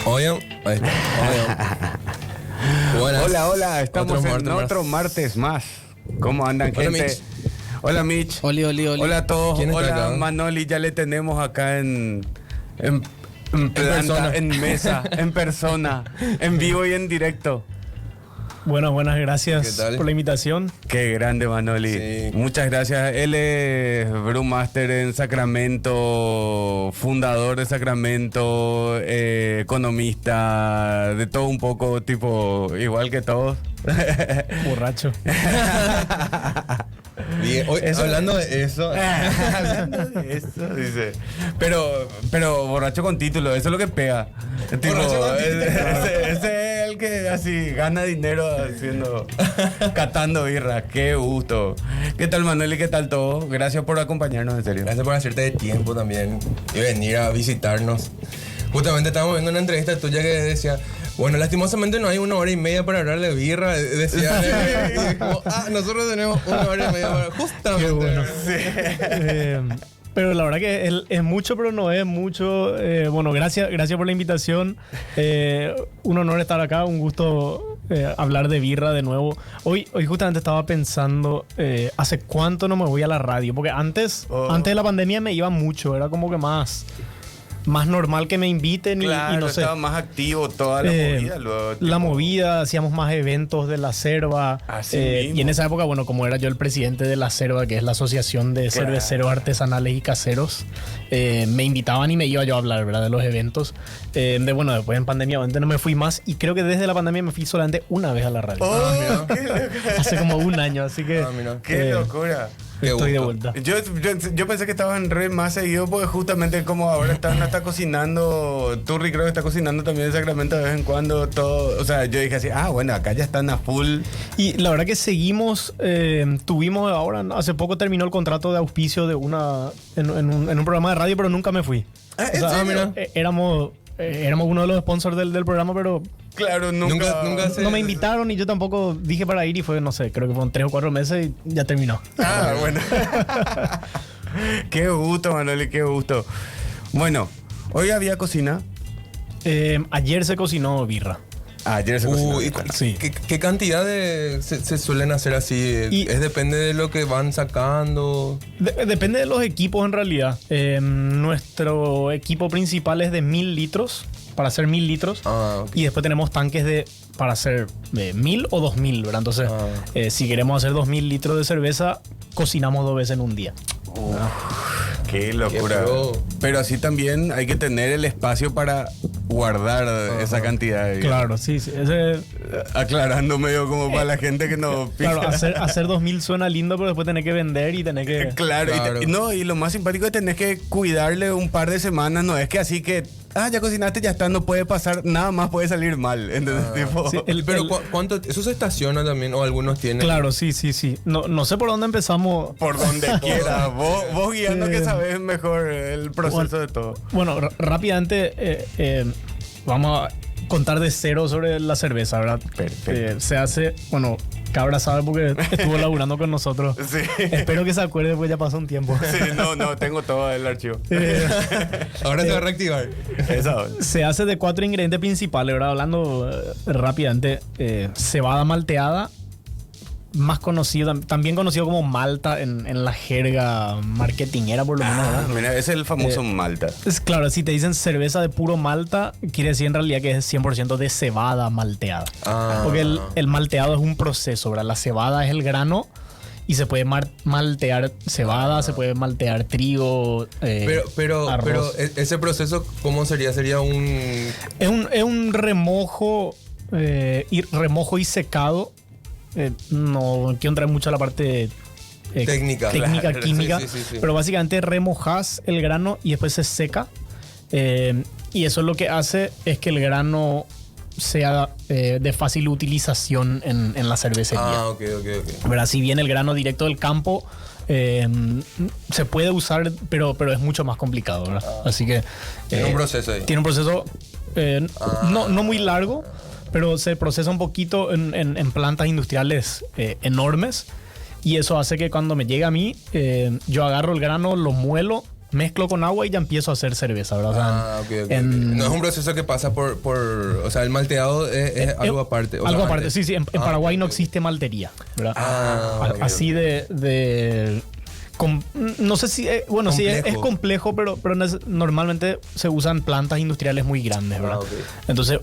Oigan, ahí está. Buenas. Hola, estamos en otro martes más. ¿Cómo andan, Hola, gente? Mitch. Hola, Mitch. Oli. Hola a todos. ¿Quién está Hola, acá? Manoli. Ya le tenemos acá en persona. en mesa, en persona, en vivo y en directo. Bueno, buenas gracias ¿Qué tal? por la invitación. Qué grande, Manoli. Sí. Muchas gracias. Él es Brewmaster en Sacramento, fundador de Sacramento, economista, de todo un poco, tipo, igual que todos. Borracho. Bien, hoy, hablando de eso, Hablando de eso, dice. Pero borracho con título, eso es lo que pega. Tipo, Borracho con título. ese es el que así gana dinero catando birra. Qué gusto. ¿Qué tal, Manuel? ¿Y qué tal todo? Gracias por acompañarnos, en serio. gracias por hacerte de tiempo también y venir a visitarnos. Justamente estábamos viendo una entrevista tuya que decía, bueno, lastimosamente no hay 1 hora y media para hablar de birra. Decía, y dijo, nosotros tenemos 1 hora y media para... Justamente. Qué bueno. Pero la verdad que es mucho, pero no es mucho. Bueno, gracias por la invitación. Un honor estar acá, un gusto hablar de birra de nuevo. Hoy justamente estaba pensando, ¿hace cuánto no me voy a la radio? Porque antes de la pandemia me iba mucho, era como que más normal que me inviten Claro, y no sé. estaba más activo toda la movida. Luego, tipo, La movida, hacíamos más eventos de la Cerva. Así mismo. Y en esa época, bueno, como era yo el presidente de la Cerva, que es la Asociación de Claro. Cerveceros Artesanales y Caseros, me invitaban y me iba yo a hablar, ¿verdad? De los eventos. Bueno, después en pandemia, obviamente no me fui más. Y creo que desde la pandemia me fui solamente una vez a la radio. ¡Oh, qué locura! Hace como un año, así que Mira. ¡Qué locura! Qué estoy de gusto. vuelta. Yo pensé que estaban re más seguido porque justamente como ahora está cocinando, Turri creo que está cocinando también en Sacramento de vez en cuando, todo, o sea, yo dije así, bueno, acá ya están a full. Y la verdad que seguimos, tuvimos ahora, hace poco terminó el contrato de auspicio de en un programa de radio, pero nunca me fui. ¿En serio? Mira, éramos uno de los sponsors del programa, pero Claro, Nunca se- no me invitaron y yo tampoco dije para ir y fue, no sé, creo que fueron 3 o 4 meses y ya terminó. Bueno. Qué gusto, Manuel, qué gusto. Bueno, hoy había cocina. Ayer se cocinó birra. Ayer se cocinó. ¿Y Sí. qué cantidad se suelen hacer así? Y- Depende de lo que van sacando. Depende de los equipos en realidad. Nuestro equipo principal es de 1000 litros, para hacer 1000 litros. Ok. Y después tenemos tanques para hacer 1000 o 2000, ¿verdad? Entonces, si queremos hacer 2000 litros de cerveza, cocinamos 2 veces en un día. Qué locura. Qué pro. Pero así también hay que tener el espacio para guardar esa cantidad. Claro, sí. Aclarando medio como para la gente que no Claro, hacer 2000 suena lindo, pero después tenés que vender y tenés que... Claro, Claro. Y lo más simpático es tener que cuidarle un par de semanas, no es que así que, ya cocinaste, ya está, no puede pasar, nada más puede salir mal, ¿entendés? Tipo, Sí, Pero ¿cuánto? ¿Eso se estaciona también? ¿O algunos tienen? Claro, sí. No sé por dónde empezamos. por donde quiera, vos guiando que sabes mejor el proceso de todo. Bueno, rápidamente vamos a contar de cero sobre la cerveza, ¿verdad? Perfecto. Se hace, bueno, Cabra sabe porque estuvo laburando con nosotros. Sí. Espero que se acuerde, pues ya pasó un tiempo. Sí, no, tengo todo el archivo. Ahora se va a reactivar. Esa. Se hace de 4 ingredientes principales, ¿verdad? Hablando rápidamente, cebada malteada, más conocido, también conocido como malta en la jerga marketingera, por lo menos, ¿verdad? Mira, ese es el famoso Malta. Es claro, si te dicen cerveza de puro malta, quiere decir en realidad que es 100% de cebada malteada. Porque el malteado es un proceso, ¿verdad? La cebada es el grano y se puede maltear cebada, se puede maltear trigo, Pero arroz. ese proceso, ¿cómo sería? Sería un... Es un remojo, remojo y secado. No quiero entrar mucho a la parte Técnica. Claro, química, sí. pero básicamente remojas el grano y después se seca. Y eso lo que hace es que el grano sea de fácil utilización en la cervecería. Ok. ¿Verdad? Si viene el grano directo del campo, se puede usar, pero es mucho más complicado, ¿verdad? Así que... Tiene un proceso ahí. Tiene un proceso no muy largo, pero se procesa un poquito en plantas industriales enormes. Y eso hace que cuando me llegue a mí, yo agarro el grano, lo muelo, mezclo con agua y ya empiezo a hacer cerveza, ¿verdad? O sea, ok. No es un proceso que pasa o sea, el malteado es algo aparte. Algo aparte, sí. En Paraguay no existe maltería, ¿verdad? Así no sé si, bueno, sí, es complejo, pero normalmente se usan plantas industriales muy grandes, ¿verdad? Okay. Entonces,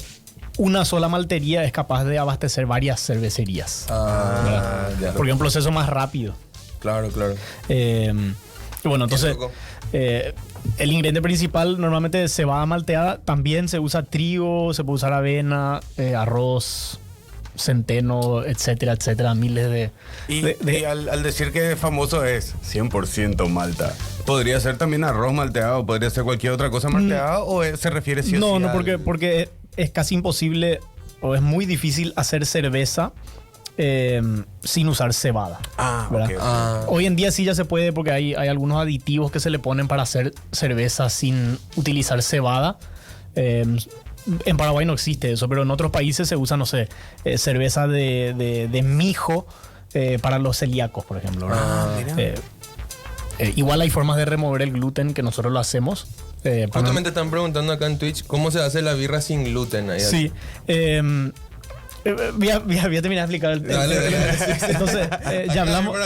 una sola maltería es capaz de abastecer varias cervecerías. Ya. Porque es un proceso más rápido. Claro. Bueno, entonces, el ingrediente principal normalmente es cebada malteada. También se usa trigo, se puede usar avena, arroz, centeno, etcétera, miles de... Y al decir que famoso es 100% malta, ¿podría ser también arroz malteado? ¿Podría ser cualquier otra cosa malteada? ¿O se refiere sí o sí No, porque es casi imposible o es muy difícil hacer cerveza sin usar cebada. Okay. Hoy en día sí ya se puede porque hay algunos aditivos que se le ponen para hacer cerveza sin utilizar cebada. En Paraguay no existe eso, pero en otros países se usa, no sé, cerveza de mijo para los celíacos, por ejemplo. Igual hay formas de remover el gluten que nosotros lo hacemos. Justamente están preguntando acá en Twitch cómo se hace la birra sin gluten. Ahí sí. Voy a terminar de explicar el tema. Dale. Entonces, ya hablamos.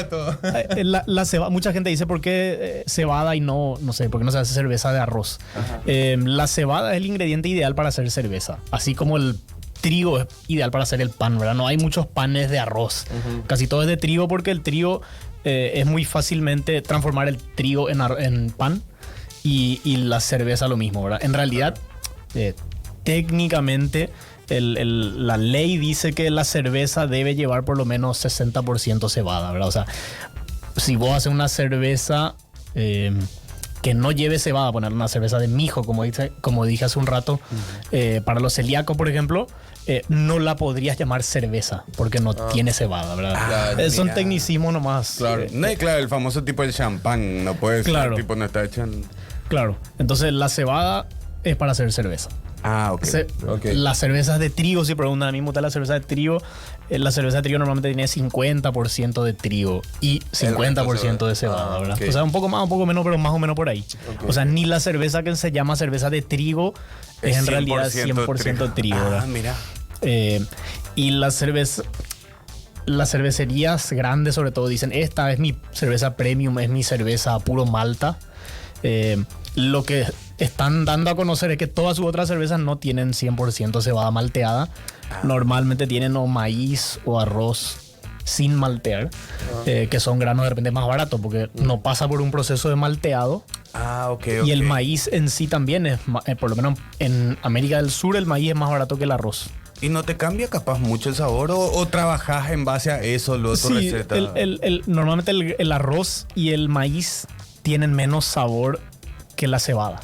La cebada, mucha gente dice por qué cebada y no sé, por qué no se hace cerveza de arroz. La cebada es el ingrediente ideal para hacer cerveza, así como el trigo es ideal para hacer el pan, ¿verdad? No hay muchos panes de arroz. Casi todo es de trigo porque el trigo es muy fácilmente transformar el trigo en pan y la cerveza lo mismo, ¿verdad? En realidad, técnicamente la ley dice que la cerveza debe llevar por lo menos 60% cebada, ¿verdad? O sea, si vos haces una cerveza que no lleve cebada, poner una cerveza de mijo, como dije hace un rato, para los celíacos, por ejemplo, no la podrías llamar cerveza porque no tiene cebada, ¿verdad? Son tecnicismos nomás. Claro. Claro, el famoso tipo de champán, no puede ser, claro. Tipo no está hecho en... Claro, entonces la cebada es para hacer cerveza. Okay. Las cervezas de trigo, si preguntan a mí, ¿me gusta la cerveza de trigo? La cerveza de trigo normalmente tiene 50% de trigo y 50% de cebada, ¿verdad? Okay. O sea, un poco más, un poco menos, pero más o menos por ahí. Okay. O sea, ni la cerveza que se llama cerveza de trigo es en realidad 100% trigo, ¿verdad? Mira. Y las cervecerías grandes, sobre todo, dicen: esta es mi cerveza premium, es mi cerveza puro malta. Lo que están dando a conocer es que todas sus otras cervezas no tienen 100% cebada malteada. Normalmente tienen o maíz o arroz sin maltear, que son granos de repente más baratos porque no pasa por un proceso de malteado. Y el maíz en sí también es, por lo menos en América del Sur, el maíz es más barato que el arroz. ¿Y no te cambia capaz mucho el sabor o trabajás en base a eso, tu receta? Normalmente el arroz y el maíz tienen menos sabor que la cebada.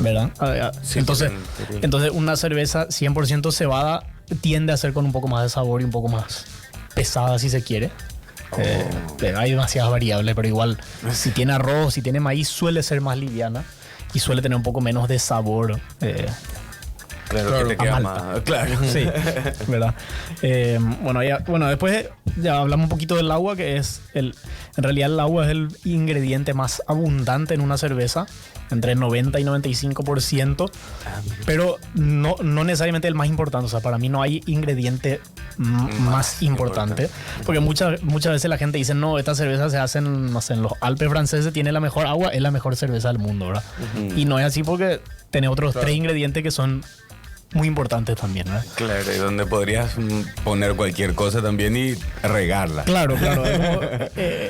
¿Verdad? Sí, entonces una cerveza 100% cebada tiende a ser con un poco más de sabor y un poco más pesada, si se quiere. Hay demasiadas variables, pero igual, si tiene arroz, si tiene maíz, suele ser más liviana y suele tener un poco menos de sabor. Claro, que te queda más. Claro. Sí, ¿verdad? Bueno, después ya hablamos un poquito del agua, que es en realidad el agua es el ingrediente más abundante en una cerveza, entre 90 y 95%, pero no necesariamente el más importante. O sea, para mí no hay ingrediente más importante, porque muchas veces la gente dice: no, esta cerveza se hace en los Alpes franceses, tiene la mejor agua, es la mejor cerveza del mundo, ¿verdad? Y no es así porque tiene otros 3 ingredientes que son muy importantes también, ¿verdad? Claro, y donde podrías poner cualquier cosa también y regarla. Claro.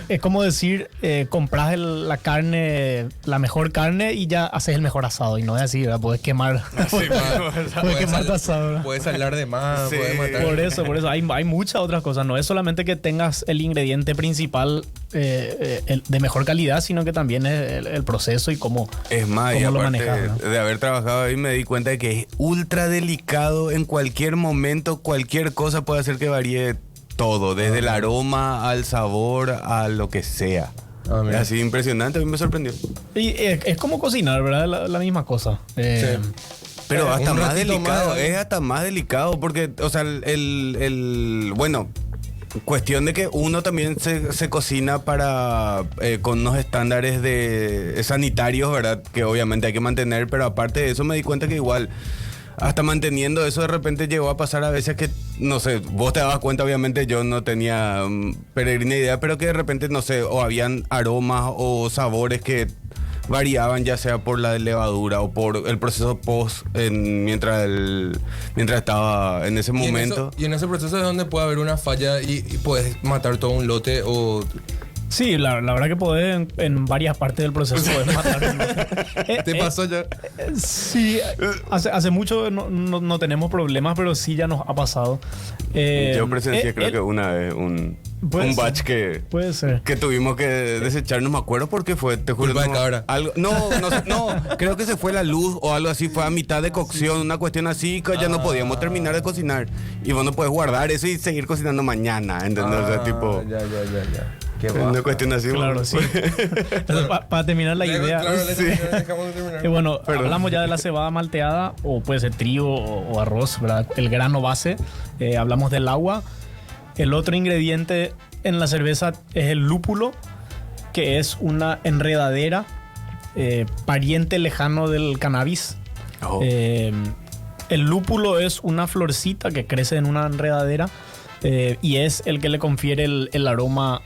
Es como decir, compras la carne, la mejor carne y ya haces el mejor asado. Y no es así, ¿verdad? Puedes quemar. Puedes quemar tu asado, ¿verdad? Puedes hablar de más, Sí. puedes matar. Por eso. Hay muchas otras cosas. No es solamente que tengas el ingrediente principal de mejor calidad, sino que también es el proceso y cómo, Es más, cómo y lo aparte manejas, ¿no? de haber trabajado ahí me di cuenta de que es ultra delicado. En cualquier momento, cualquier cosa puede hacer que varíe todo, desde el aroma al sabor a lo que sea. Es así impresionante, a mí me sorprendió. Y es como cocinar, ¿verdad? La misma cosa. Pero Pero hasta un más ratito delicado, más. es hasta más delicado porque, o sea, bueno, cuestión de que uno también se cocina para con unos estándares de sanitarios, ¿verdad? Que obviamente hay que mantener, pero aparte de eso me di cuenta que igual, hasta manteniendo eso de repente llegó a pasar a veces que, no sé, vos te dabas cuenta, obviamente yo no tenía peregrina idea, pero que de repente, no sé, o habían aromas o sabores que variaban, ya sea por la levadura o por el proceso mientras estaba en ese momento. Y en ese proceso es donde puede haber una falla y puedes matar todo un lote o... Sí, la verdad que podés en varias partes del proceso podés matar. ¿Te pasó ya? Sí, hace mucho no tenemos problemas, pero sí ya nos ha pasado. Yo presencié creo que una vez un batch puede ser. que tuvimos que desechar, no me acuerdo por qué fue, te juro. Culpa de cabra. No, creo que se fue la luz o algo así, fue a mitad de cocción, una cuestión así que ya no podíamos terminar de cocinar. Y vos no puedes guardar eso y seguir cocinando mañana, ¿entendés? O sea, tipo... Ya. Qué Una bajo. cuestión así. Claro, sí. Entonces, para terminar la idea... Claro, Sí. dejamos de terminar. Bueno, hablamos ya de la cebada malteada, o puede ser trigo o arroz, ¿verdad? El grano base. Hablamos del agua. El otro ingrediente en la cerveza es el lúpulo, que es una enredadera, pariente lejano del cannabis. Oh. El lúpulo es una florcita que crece en una enredadera y es el que le confiere el aroma,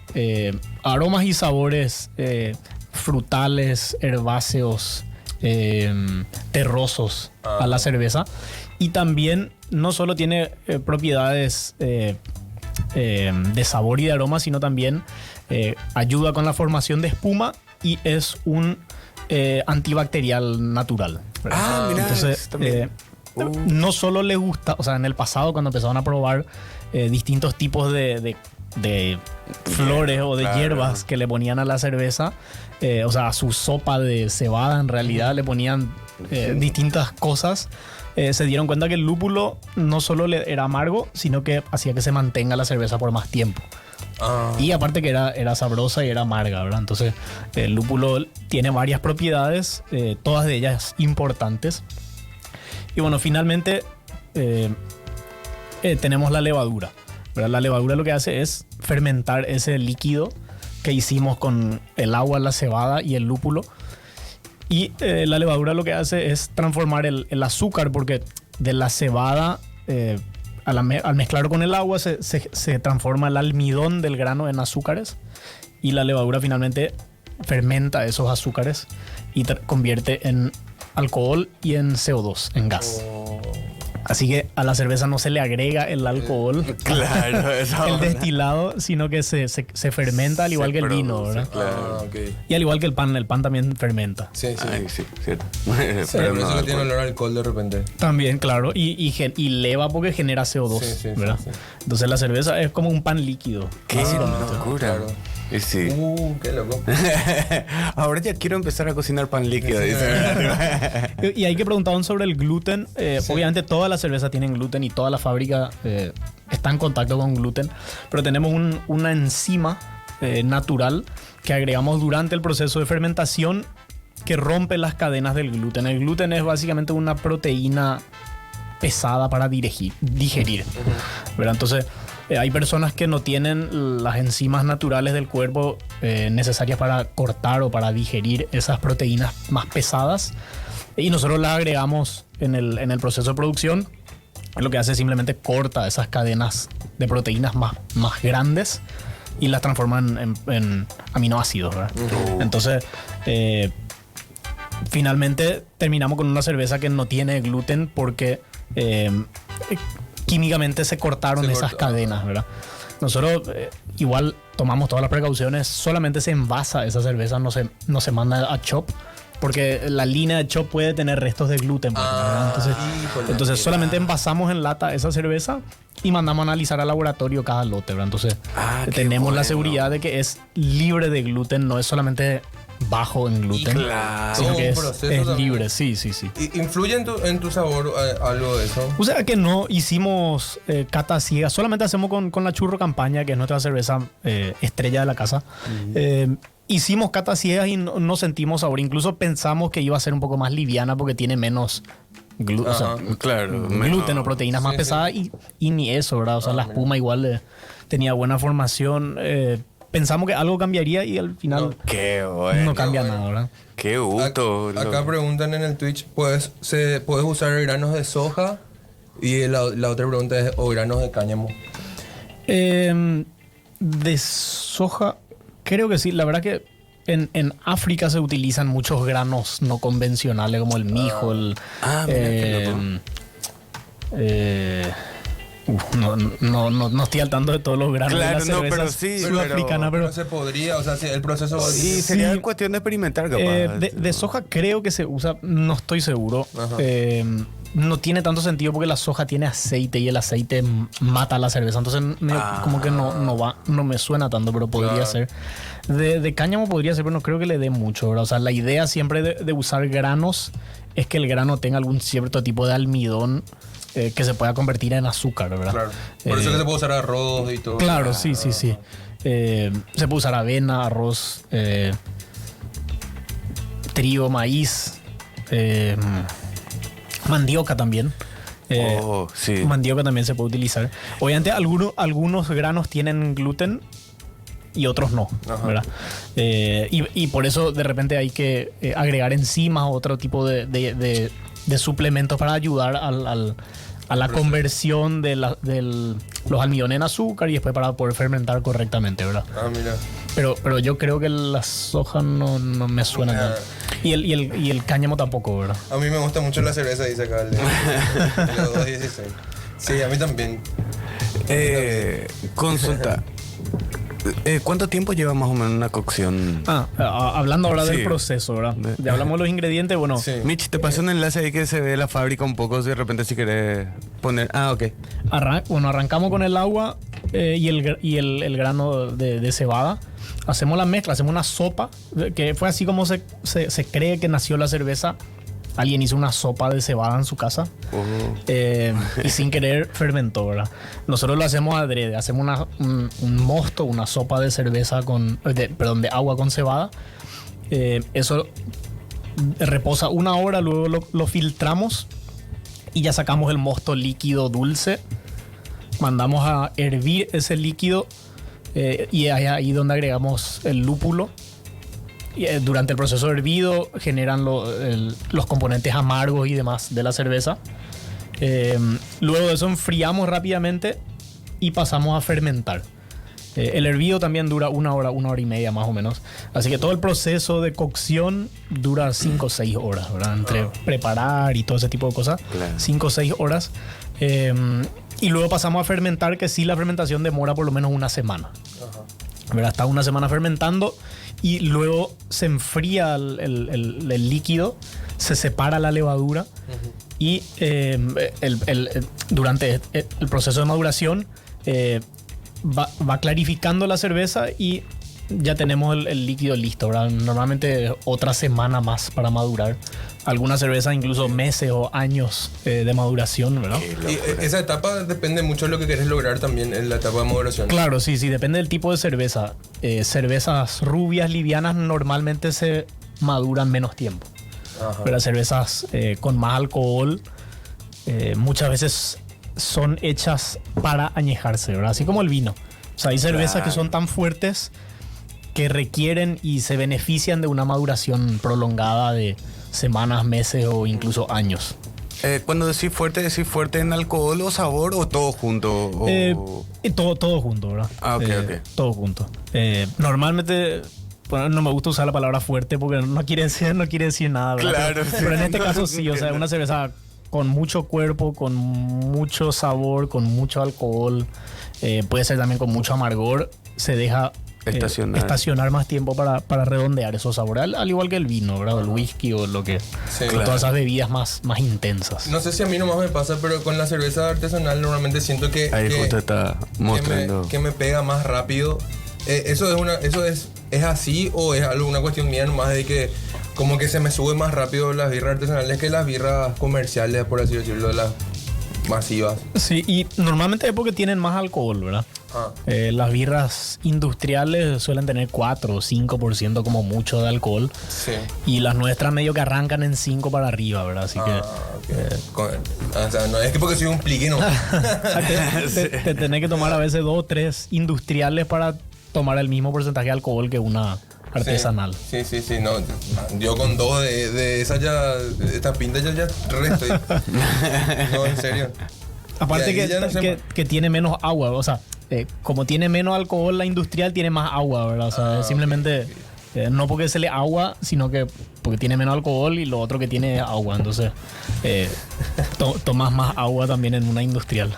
aromas y sabores frutales, herbáceos, terrosos a la cerveza. Y también no solo tiene propiedades de sabor y de aroma, sino también ayuda con la formación de espuma y es un antibacterial natural, ¿verdad? Mira, entonces no solo le gusta, o sea, en el pasado cuando empezaron a probar distintos tipos de flores o de hierbas que le ponían a la cerveza, o sea, a su sopa de cebada en realidad le ponían distintas cosas. Se dieron cuenta que el lúpulo no solo era amargo, sino que hacía que se mantenga la cerveza por más tiempo. Y aparte que era sabrosa y era amarga, ¿verdad? Entonces el lúpulo tiene varias propiedades, todas de ellas importantes. Y bueno, finalmente tenemos la levadura, ¿verdad? La levadura lo que hace es fermentar ese líquido que hicimos con el agua, la cebada y el lúpulo. Y la levadura lo que hace es transformar el azúcar, porque de la cebada, al mezclarlo con el agua, se transforma el almidón del grano en azúcares. Y la levadura finalmente fermenta esos azúcares y convierte en alcohol y en CO2, en gas. Así que a la cerveza no se le agrega el alcohol, Claro, eso. el destilado, sino que se fermenta al igual que el vino, produce, ¿verdad? claro. Ok. Y al igual que el pan también fermenta. Sí. Ay, sí, cierto. Pero Pero eso no, le tiene olor a alcohol de repente. También, claro, y leva porque genera CO2, Sí, ¿verdad? sí. Entonces la cerveza es como un pan líquido. Qué locura. claro. Y sí. Qué loco. Ahora ya quiero empezar a cocinar pan líquido, dice. Y hay que preguntar sobre el gluten. Sí. Obviamente todas las cervezas tienen gluten y toda la fábrica está en contacto con gluten, pero tenemos una enzima natural que agregamos durante el proceso de fermentación que rompe las cadenas del gluten. El gluten es básicamente una proteína pesada para digerir, ¿verdad? Entonces hay personas que no tienen las enzimas naturales del cuerpo necesarias para cortar o para digerir esas proteínas más pesadas, y nosotros las agregamos en el proceso de producción. Lo que hace es simplemente corta esas cadenas de proteínas más grandes y las transforma en aminoácidos, ¿verdad? Entonces finalmente terminamos con una cerveza que no tiene gluten porque químicamente se cortaron esas cadenas, ¿verdad? Nosotros igual tomamos todas las precauciones, solamente se envasa esa cerveza, no se manda a chop, porque la línea de chop puede tener restos de gluten, ¿verdad? Entonces solamente envasamos en lata esa cerveza y mandamos a analizar al laboratorio cada lote, ¿verdad? Entonces tenemos la seguridad de que es libre de gluten, no es solamente bajo en gluten, Claro. sino que Un proceso es también. libre, sí. ¿Influye en tu sabor algo de eso? O sea que no hicimos cata ciega, solamente hacemos con la Churro Campaña, que es nuestra cerveza estrella de la casa. Hicimos cata ciegas y no sentimos sabor, incluso pensamos que iba a ser un poco más liviana porque tiene menos o sea, claro, gluten o proteínas más pesadas y ni eso, ¿verdad? O sea, la espuma igual tenía buena formación. Pensamos que algo cambiaría y al final Qué bueno. no cambia nada, ¿verdad? Qué gusto. Acá preguntan en el Twitch, ¿puedes usar granos de soja? Y la otra pregunta es, ¿o granos de cáñamo? De soja, creo que sí. La verdad que en África se utilizan muchos granos no convencionales como el mijo, mira qué no estoy al tanto de todos los granos Claro, de la cerveza pero sí, sudafricana, pero No se podría, o sea, el proceso... Sí, sería cuestión de experimentar, capaz. de soja creo que se usa, no estoy seguro. No tiene tanto sentido porque la soja tiene aceite y el aceite mata la cerveza. Entonces como que no me suena tanto, pero podría ser. De cáñamo podría ser, pero no creo que le dé mucho, ¿verdad? O sea, la idea siempre de usar granos es que el grano tenga algún cierto tipo de almidón que se pueda convertir en azúcar, ¿verdad? Claro. Por eso que se puede usar arroz y todo. Claro, sí. Se puede usar avena, arroz, trigo, maíz, mandioca también. Sí. Mandioca también se puede utilizar. Obviamente algunos granos tienen gluten y otros no, ¿verdad? Y por eso de repente hay que agregar enzimas o otro tipo de suplementos para ayudar a la conversión de los almidones en azúcar y después para poder fermentar correctamente, ¿verdad? Mira. Pero yo creo que la soja no me suena tanto. Y el cáñamo tampoco, ¿verdad? A mí me gusta mucho la cerveza, dice acá el de 216. Sí, a mí también. Consulta. ¿Cuánto tiempo lleva más o menos una cocción? Hablando ahora del proceso, ¿verdad? Ya hablamos de los ingredientes, bueno. Sí. Mitch, te paso un enlace ahí que se ve la fábrica un poco, si de repente si querés poner... ok. Arrancamos con el agua y el grano de cebada. Hacemos la mezcla, hacemos una sopa, que fue así como se cree que nació la cerveza. Alguien hizo una sopa de cebada en su casa y sin querer fermentó, ¿verdad? Nosotros lo hacemos adrede, hacemos un mosto, una sopa de cerveza de agua con cebada. Eso reposa 1 hora, luego lo filtramos y ya sacamos el mosto líquido dulce. Mandamos a hervir ese líquido y es ahí donde agregamos el lúpulo. Durante el proceso de hervido generan los componentes amargos y demás de la cerveza. Luego de eso enfriamos rápidamente y pasamos a fermentar. El hervido también dura 1 hora, 1 hora y media más o menos. Así que todo el proceso de cocción dura 5 o 6 horas, ¿verdad? Entre preparar y todo ese tipo de cosas. Claro. 5 o 6 horas. Y luego pasamos a fermentar, que sí, la fermentación demora por lo menos 1 semana. ¿Verdad? Está 1 semana fermentando y luego se enfría el líquido, se separa la levadura y durante el proceso de maduración va clarificando la cerveza y ya tenemos el líquido listo, ¿verdad? Normalmente otra semana más para madurar. Algunas cervezas incluso meses o años de maduración, ¿verdad? Y esa etapa depende mucho de lo que querés lograr también en la etapa de maduración. Claro, sí, depende del tipo de cerveza. Cervezas rubias, livianas, normalmente se maduran menos tiempo. Pero cervezas con más alcohol muchas veces son hechas para añejarse, ¿verdad? Así como el vino. O sea, hay cervezas que son tan fuertes que requieren y se benefician de una maduración prolongada de semanas, meses o incluso años. Cuando decís fuerte en alcohol o sabor o todo junto? Todo junto, ¿verdad? Ok. Todo junto. Normalmente, bueno, no me gusta usar la palabra fuerte porque no quiere decir nada, ¿verdad? Claro. Pero en este caso sí, o sea, una cerveza con mucho cuerpo, con mucho sabor, con mucho alcohol, puede ser también con mucho amargor, se deja estacionar más tiempo para redondear esos sabores, al igual que el vino, ¿verdad? El whisky o lo que... Todas esas bebidas más intensas. No sé si a mí nomás me pasa, pero con la cerveza artesanal normalmente siento que... Ahí justo está mostrando. Que me pega más rápido. ¿Eso es así o es alguna cuestión mía nomás de que como que se me sube más rápido las birras artesanales que las birras comerciales, por así decirlo, masivas. Sí, y normalmente es porque tienen más alcohol, ¿verdad? Ah. Las birras industriales suelen tener 4 o 5% como mucho de alcohol. Sí. Y las nuestras medio que arrancan en 5 para arriba, ¿verdad? Así que O sea, no es que porque soy un plique, no. te tenés que tomar a veces 2 o 3 industriales para tomar el mismo porcentaje de alcohol que una artesanal. Sí, no. Yo con 2 de esas ya, esta pinta ya resto. No, en serio. Aparte Y ahí ya no sé que tiene menos agua, o sea, como tiene menos alcohol la industrial, tiene más agua, ¿verdad? O sea, simplemente no porque se le agua, sino que porque tiene menos alcohol y lo otro que tiene es agua. Entonces, tomas más agua también en una industrial.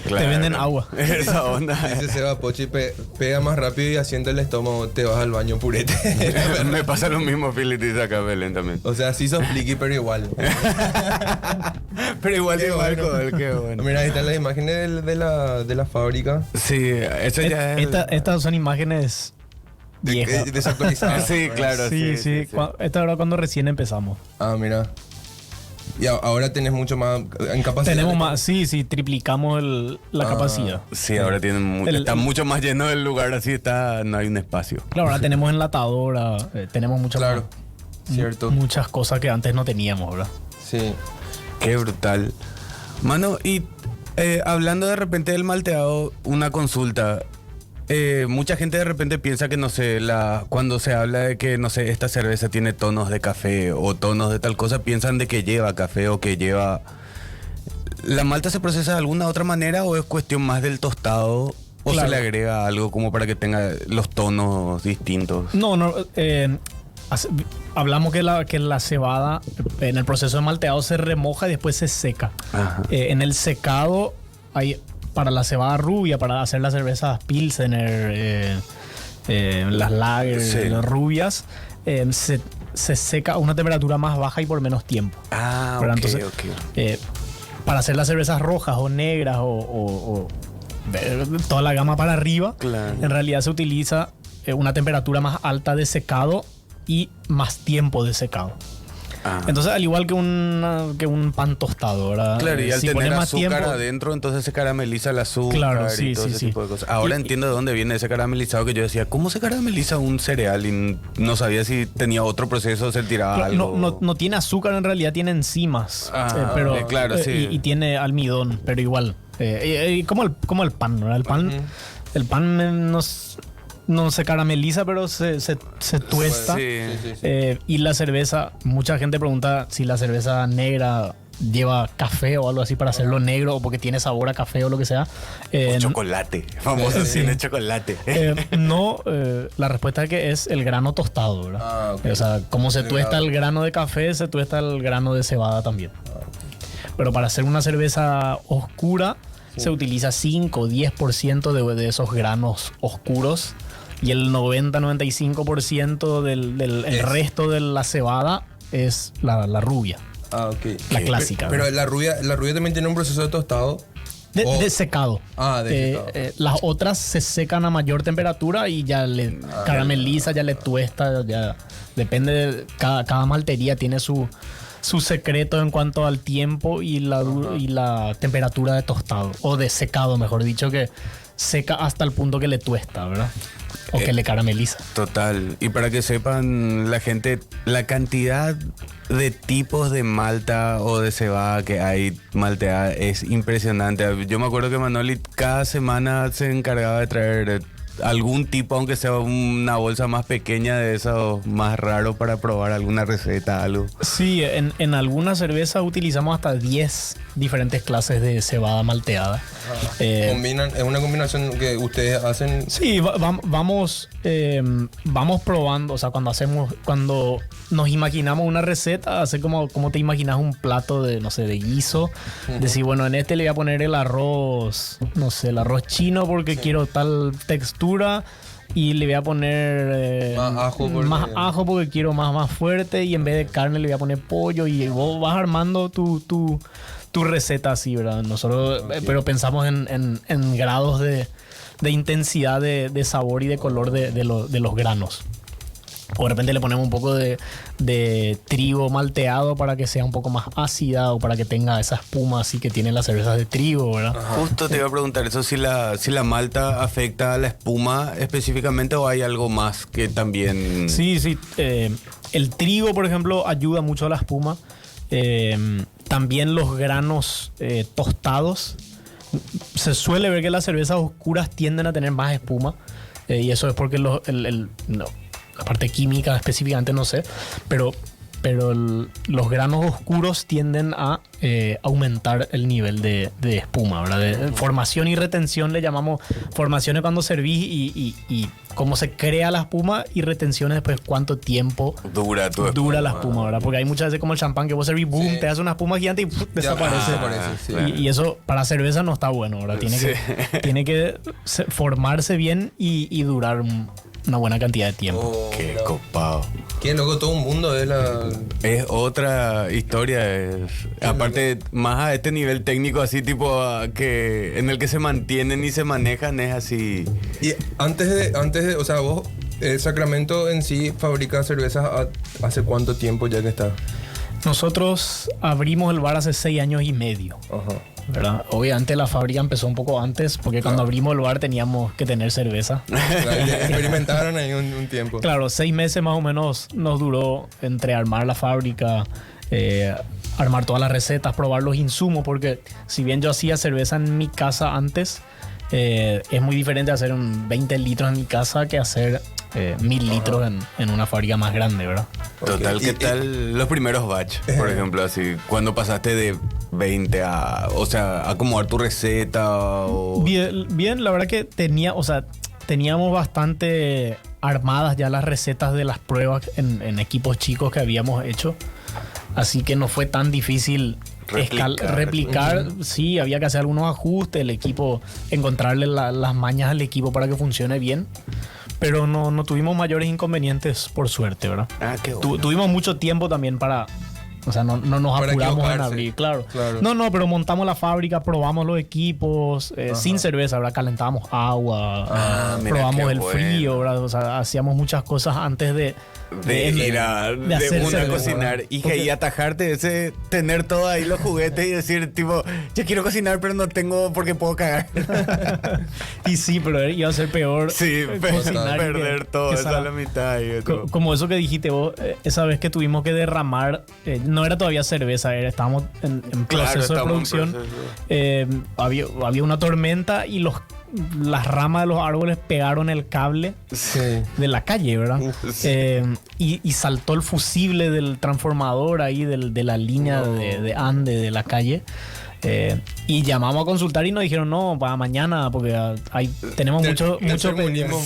Claro. Te venden agua. Esa onda. Dice Seba Pochi, pega más rápido y asienta el estómago, te vas al baño purete. Me pasa lo mismo, Philip, dice acá Belén también. O sea, sí sos pliqui, pero igual. Pero igual Qué de bueno. alcohol, qué bueno. Mira, ahí están las imágenes de la fábrica. Sí, eso ya es... Estas son imágenes viejas. Desactualizadas. Sí, claro, sí. Esta era cuando recién empezamos. Ah, mira. Y ahora tenés mucho más en capacidad. Tenemos más, sí, triplicamos la capacidad. Sí, ahora tienen está mucho más lleno el lugar, así no hay un espacio. Claro, ahora tenemos enlatadora, tenemos Claro, cierto. muchas cosas que antes no teníamos, ¿verdad? Sí. Qué brutal. Mano, y hablando de repente del malteado, una consulta. Mucha gente de repente piensa que, no sé, cuando se habla de que, no sé, esta cerveza tiene tonos de café o tonos de tal cosa, piensan de que lleva café o que lleva... ¿La malta se procesa de alguna otra manera o es cuestión más del tostado o Claro. se le agrega algo como para que tenga los tonos distintos? No, hablamos que la cebada en el proceso de malteado se remoja y después se seca. Ajá. En el secado hay... Para la cebada rubia, para hacer las cervezas Pilsener, las Lager, Sí. las rubias, se seca a una temperatura más baja y por menos tiempo. Ah, Pero ok, entonces, ok. Para hacer las cervezas rojas o negras o toda la gama para arriba, Claro. en realidad se utiliza una temperatura más alta de secado y más tiempo de secado. Ah. Entonces, al igual que un pan tostado, ¿verdad? Claro, y al Si tener pones más azúcar tiempo- adentro, entonces se carameliza el azúcar Claro, sí, y todo sí, ese sí. tipo de cosas. Ahora entiendo de dónde viene ese caramelizado que yo decía, ¿cómo se carameliza un cereal? Y no sabía si tenía otro proceso, se tiraba Claro, algo. no tiene azúcar, en realidad tiene enzimas. Ah, pero, claro, sí. y tiene almidón, pero igual. Como el pan, ¿verdad? El pan no se carameliza, pero se tuesta. Sí. Y la cerveza, mucha gente pregunta si la cerveza negra lleva café o algo así para hacerlo negro o porque tiene sabor a café o lo que sea. O chocolate, famoso sí. cine chocolate. La respuesta es que es el grano tostado, ¿verdad? Ah, ok. O sea, como se El tuesta grano. el grano de café, se tuesta el grano de cebada también. Pero para hacer una cerveza oscura, se utiliza 5 o 10% de esos granos oscuros y el 90-95% del resto de la cebada es la rubia, Ah, ok. la clásica. Pero ¿verdad? la rubia también tiene un proceso de tostado. De secado. Ah, de secado. Las otras se secan a mayor temperatura y ya le carameliza, ya le tuesta, ya depende de cada maltería tiene su secreto en cuanto al tiempo y la temperatura de tostado o de secado, mejor dicho, que seca hasta el punto que le tuesta, ¿verdad? O que le carameliza. Total. Y para que sepan la gente, la cantidad de tipos de malta o de cebada que hay malteada es impresionante. Yo me acuerdo que Manoli cada semana se encargaba de traer algún tipo, aunque sea una bolsa más pequeña de esos más raros para probar alguna receta, algo. Sí, en algunas cervezas utilizamos hasta 10 diferentes clases de cebada malteada. Combinan, es una combinación que ustedes hacen. Sí, vamos probando, o sea, cuando nos imaginamos una receta, hace como te imaginas un plato de, no sé, de guiso. Decir, bueno, en este le voy a poner el arroz, no sé, el arroz chino porque quiero tal textura. Y le voy a poner más ajo porque quiero más fuerte. Y en vez de carne le voy a poner pollo. Y vos vas armando tu receta así, ¿verdad? Nosotros, pero pensamos en grados de intensidad de sabor y de color de los granos. O de repente le ponemos un poco de trigo malteado para que sea un poco más ácida o para que tenga esa espuma así que tienen las cervezas de trigo, ¿verdad? Justo te iba a preguntar eso, si la malta afecta a la espuma específicamente o hay algo más que también... Sí. El trigo, por ejemplo, ayuda mucho a la espuma. También los granos tostados. Se suele ver que las cervezas oscuras tienden a tener más espuma. Y eso es porque no, la parte química específicamente no sé, pero los granos oscuros tienden a aumentar el nivel de espuma, ¿verdad? De formación y retención le llamamos. Formaciones cuando servís y cómo se crea la espuma, y retenciones después cuánto tiempo dura la espuma, ¿verdad? Porque hay muchas veces como el champán que vos servís, boom, te hace una espuma gigante y desaparece. Sí. Y eso para cerveza no está bueno, ¿verdad? Tiene que formarse bien y durar una buena cantidad de tiempo. Qué copado. Qué loco, todo un mundo de la... Es otra historia. Aparte, más a este nivel técnico, así tipo que en el que se mantienen y se manejan, es así. Y antes de, o sea, vos, Sacramento en sí fabrica cervezas ¿hace cuánto tiempo ya que está? Nosotros abrimos el bar hace 6 años y medio. Ajá. ¿Verdad? Obviamente la fábrica empezó un poco antes, porque cuando abrimos el bar teníamos que tener cerveza. Experimentaron ahí un tiempo. Claro, 6 meses más o menos nos duró entre armar la fábrica, armar todas las recetas, probar los insumos, porque si bien yo hacía cerveza en mi casa antes, es muy diferente hacer 20 litros en mi casa que hacer 1000 litros en una fábrica más grande, ¿verdad? Total, Okay. ¿qué tal los primeros batch? Por ejemplo, así, cuando pasaste de 20 a, o sea, acomodar tu receta o... Bien, la verdad que teníamos bastante armadas ya las recetas de las pruebas en equipos chicos que habíamos hecho. Así que no fue tan difícil replicar. Sí, había que hacer algunos ajustes, el equipo, encontrarle las mañas al equipo para que funcione bien. Pero no tuvimos mayores inconvenientes, por suerte, ¿verdad? Ah, qué bueno. Tuvimos mucho tiempo también para... O sea, no nos Para apuramos en equivocarse. abrir, claro. Claro. No, pero montamos la fábrica, probamos los equipos, sin cerveza, ¿verdad? Calentábamos agua, mira, probamos qué el bueno. frío, ¿verdad? O sea, hacíamos muchas cosas antes de ir a de hacer una a cerveza, cocinar ¿verdad? y Porque- atajarte ese, tener todo ahí los juguetes y decir tipo, yo quiero cocinar pero no tengo porque puedo cagar. Y sí, pero iba a ser peor Sí, cocinar y perder todo, esa salar. es la mitad. Y todo. Como eso que dijiste vos, esa vez que tuvimos que derramar, no era todavía cerveza, estábamos en Claro, proceso de estamos en producción. proceso. Había una tormenta y las ramas de los árboles pegaron el cable Sí. de la calle, ¿verdad? Y saltó el fusible del transformador ahí de la línea de Ande de la calle. Y llamamos a consultar y nos dijeron no, para mañana, porque tenemos mucho tercermundismo.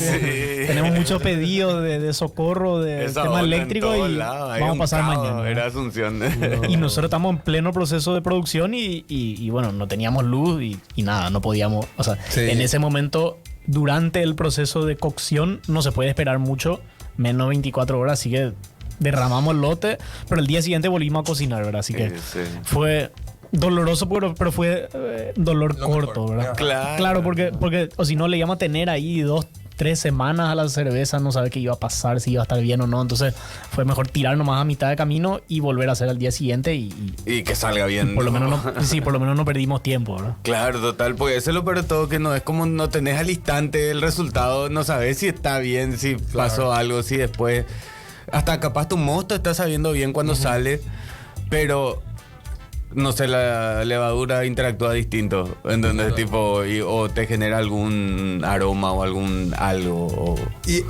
tenemos muchos pedidos de socorro del Esa tema onda en eléctrico todos y lados, hay vamos a un pasar caos, mañana. Era Asunción. Y nosotros estamos en pleno proceso de producción y bueno, no teníamos luz y nada, no podíamos, o sea, Sí. en ese momento, durante el proceso de cocción, no se puede esperar mucho, menos 24 horas, así que derramamos el lote, pero el día siguiente volvimos a cocinar, ¿verdad? Así que Sí. fue doloroso, pero fue dolor Lo corto, mejor. ¿verdad? Claro. Porque o si no le íbamos a tener ahí 2-3 semanas a la cerveza, no sabe qué iba a pasar, si iba a estar bien o no. Entonces fue mejor tirar nomás a mitad de camino y volver a hacer al día siguiente y Y que salga bien. por lo menos por lo menos no perdimos tiempo, ¿verdad? Claro, total, porque eso es lo peor de todo, que no es como no tenés al instante el resultado, no sabes si está bien, si pasó algo, si después, hasta capaz tu mosto está sabiendo bien cuando sale, pero no sé, la levadura interactúa distinto, ¿entendés? Tipo, o te genera algún aroma o algún algo. Y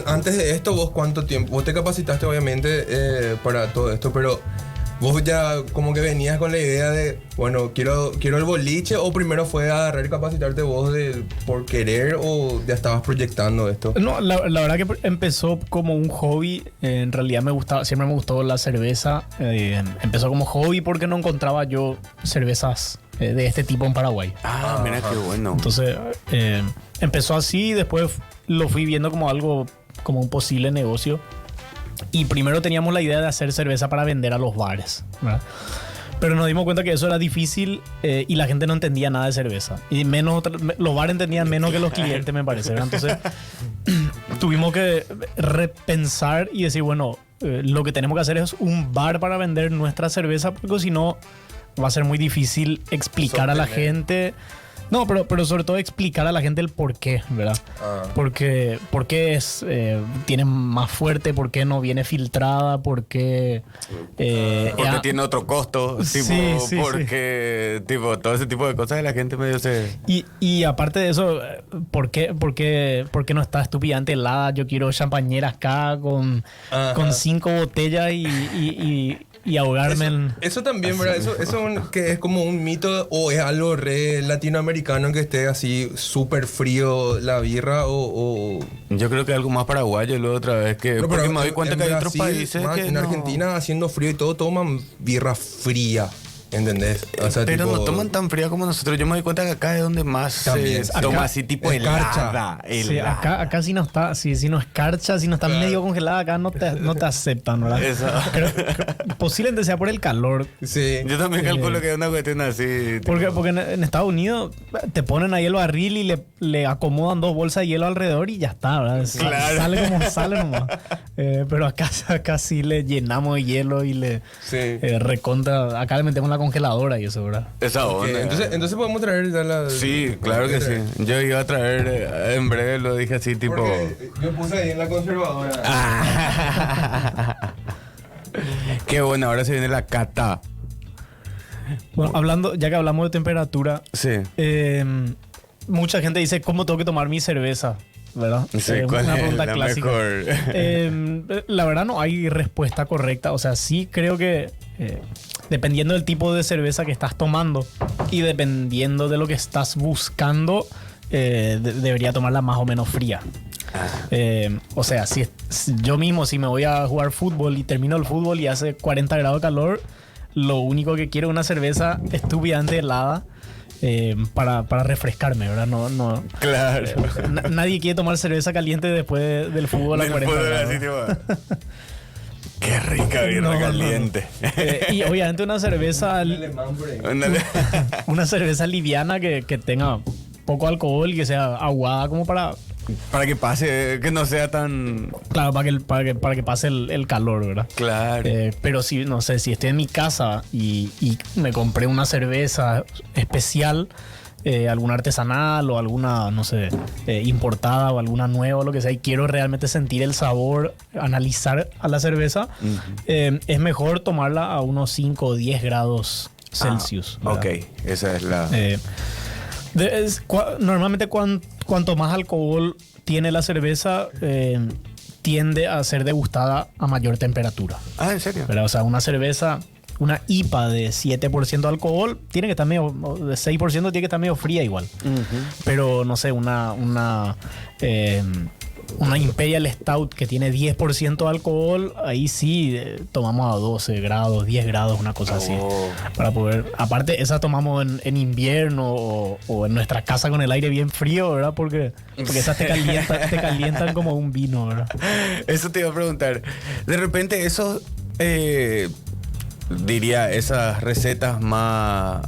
antes de esto, ¿vos cuánto tiempo? Vos te capacitaste obviamente para todo esto, pero vos ya como que venías con la idea de, bueno, quiero el boliche, o primero fue agarrar y capacitarte vos por querer, o ya estabas proyectando esto. No, la verdad que empezó como un hobby. En realidad siempre me gustó la cerveza. Empezó como hobby porque no encontraba yo cervezas de este tipo en Paraguay. Mira qué bueno. Entonces empezó así y después lo fui viendo como algo, como un posible negocio. Y primero teníamos la idea de hacer cerveza para vender a los bares, ¿verdad? Pero nos dimos cuenta que eso era difícil y la gente no entendía nada de cerveza. Y los bares entendían menos que los clientes, me parece, ¿verdad? Entonces tuvimos que repensar y decir, bueno, lo que tenemos que hacer es un bar para vender nuestra cerveza, porque si no va a ser muy difícil explicar a la gente. No, pero sobre todo explicar a la gente el por qué, ¿verdad? Por qué es, tiene más fuerte, por qué no viene filtrada, por qué... porque tiene otro costo, tipo, porque tipo, todo ese tipo de cosas de la gente medio se... Y aparte de eso, ¿por qué no está estúpidamente helada? Yo quiero champañera acá con 5 botellas y ahogarme eso también, ¿verdad? Eso que es como un mito o es algo re latinoamericano que esté así súper frío la birra o... Yo creo que algo más paraguayo luego otra vez que... No, porque me doy cuenta que hay otros países que en Argentina haciendo frío y todo toman birra fría. ¿Entendés? O sea, pero tipo, no toman tan fría como nosotros. Yo me doy cuenta que acá es donde más también, se toma así tipo helada. Sí, acá si no está, si no escarcha, si no está medio congelada, acá no te aceptan, ¿verdad? Eso. Posiblemente sea por el calor. Sí. Yo también calculo que es una cuestión así. Porque en Estados Unidos te ponen ahí el barril y le acomodan 2 bolsas de hielo alrededor y ya está, ¿verdad? Claro. Sale como sale nomás. Pero acá sí le llenamos de hielo y le recontra. Acá le metemos la congeladora y eso, ¿verdad? Esa onda. Okay. Entonces podemos traer ya la... Sí, claro que sí. Yo iba a traer en breve, lo dije así, tipo... Porque yo puse ahí en la conservadora. Qué bueno, ahora se viene la cata. Bueno, ya que hablamos de temperatura, Sí. Mucha gente dice, ¿cómo tengo que tomar mi cerveza? ¿Verdad? Sí, ¿cuál una es pregunta la clásica. mejor? La verdad no hay respuesta correcta. O sea, sí creo que dependiendo del tipo de cerveza que estás tomando y dependiendo de lo que estás buscando, debería tomarla más o menos fría. O sea, si yo mismo, si me voy a jugar fútbol y termino el fútbol y hace 40 grados de calor, lo único que quiero es una cerveza estúpidamente helada. Para refrescarme, ¿verdad? No, Claro. Nadie quiere tomar cerveza caliente después del fútbol a 40 grados. Así, tipo, qué rica birra caliente. Y obviamente una cerveza una cerveza liviana que tenga poco alcohol y que sea aguada como para que pase, que no sea tan... Claro, para que pase el calor, ¿verdad? Claro. Pero si, no sé, si estoy en mi casa y me compré una cerveza especial, alguna artesanal o alguna, no sé, importada o alguna nueva o lo que sea, y quiero realmente sentir el sabor, analizar a la cerveza, es mejor tomarla a unos 5 o 10 grados Celsius. Ok, esa es la... Normalmente cuanto más alcohol tiene la cerveza, tiende a ser degustada a mayor temperatura. Ah, ¿en serio? ¿Verdad? O sea, una cerveza, una IPA de 7% de alcohol, tiene que estar medio, de 6% tiene que estar medio fría igual. Pero, no sé, una Imperial Stout que tiene 10% de alcohol, ahí sí tomamos a 12 grados, 10 grados, una cosa así. Para poder... Aparte, esa tomamos en invierno o en nuestra casa con el aire bien frío, ¿verdad? Porque esas te calientan como un vino, ¿verdad? Eso te iba a preguntar. De repente, esos... diría, esas recetas más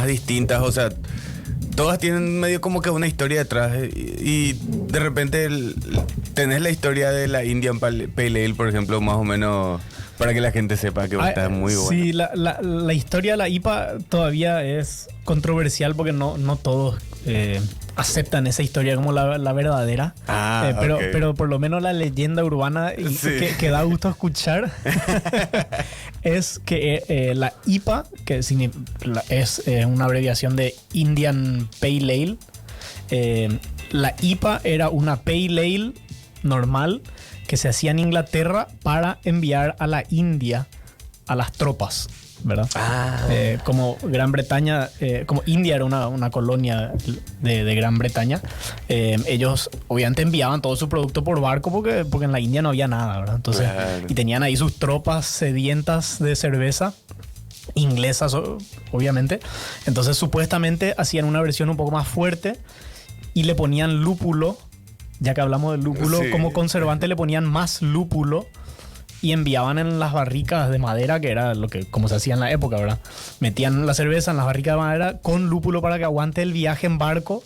distintas, o sea... Todas tienen medio como que una historia detrás y de repente tenés la historia de la Indian Pale Ale, por ejemplo, más o menos para que la gente sepa que está muy buena. Sí, la historia de la IPA todavía es controversial porque no todos aceptan esa historia como la verdadera. Pero por lo menos la leyenda urbana que da gusto escuchar es que la IPA, que es una abreviación de Indian Pale Ale, la IPA era una Pale Ale normal que se hacía en Inglaterra para enviar a la India a las tropas, ¿verdad? Como Gran Bretaña, como India era una colonia de Gran Bretaña, ellos obviamente enviaban todo su producto por barco porque en la India no había nada, ¿verdad? Entonces, y tenían ahí sus tropas sedientas de cerveza, inglesas obviamente. Entonces supuestamente hacían una versión un poco más fuerte y le ponían lúpulo, ya que hablamos del lúpulo, como conservante le ponían más lúpulo y enviaban en las barricas de madera, que era como se hacía en la época, ¿verdad? Metían la cerveza en las barricas de madera con lúpulo para que aguante el viaje en barco.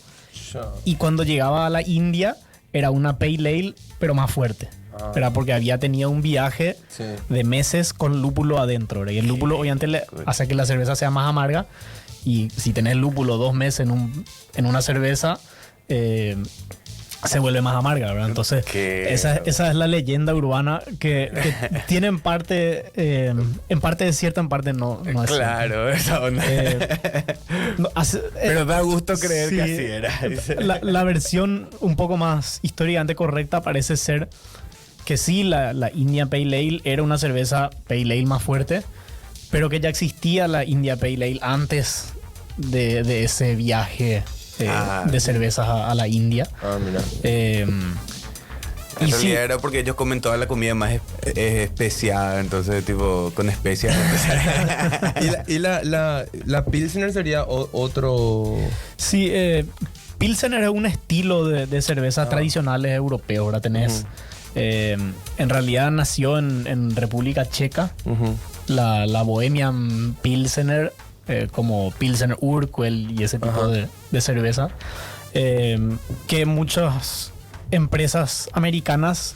Y cuando llegaba a la India, era una Pale Ale, pero más fuerte. Era porque había tenido un viaje de meses con lúpulo adentro, ¿verdad? Y el lúpulo obviamente le hace que la cerveza sea más amarga. Y si tenés lúpulo 2 meses en una cerveza, se vuelve más amarga, ¿verdad? Entonces, esa es la leyenda urbana que tiene en parte es cierta, en parte no es claro, esa onda. Pero da gusto creer que así era. La versión un poco más históricamente correcta parece ser que sí, la India Pale Ale era una cerveza Pale Ale más fuerte, pero que ya existía la India Pale Ale antes de ese viaje de cervezas a la India. Mira. En realidad era porque ellos comen toda la comida más especiada, entonces tipo con especias. ¿Y la Pilsner sería otro? Sí, Pilsner es un estilo de cervezas tradicionales europeos. Ahora tenés... en realidad nació en República Checa, la Bohemian Pilsner, como Pilsner Urquell y ese tipo de cerveza, que muchas empresas americanas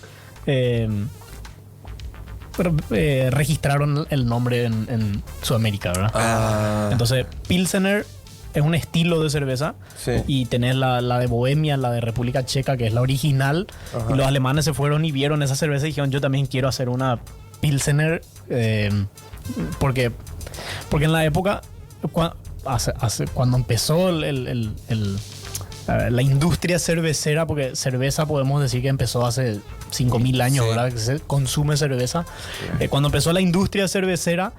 registraron el nombre en Sudamérica, ¿verdad? Entonces Pilsner es un estilo de cerveza, y tenés la de Bohemia, la de República Checa, que es la original. Y los alemanes se fueron y vieron esa cerveza y dijeron, yo también quiero hacer una Pilsner, porque en la época cuando empezó la industria cervecera, porque cerveza podemos decir que empezó hace 5.000 años, ¿verdad? Que se consume cerveza. Cuando empezó la industria cervecera,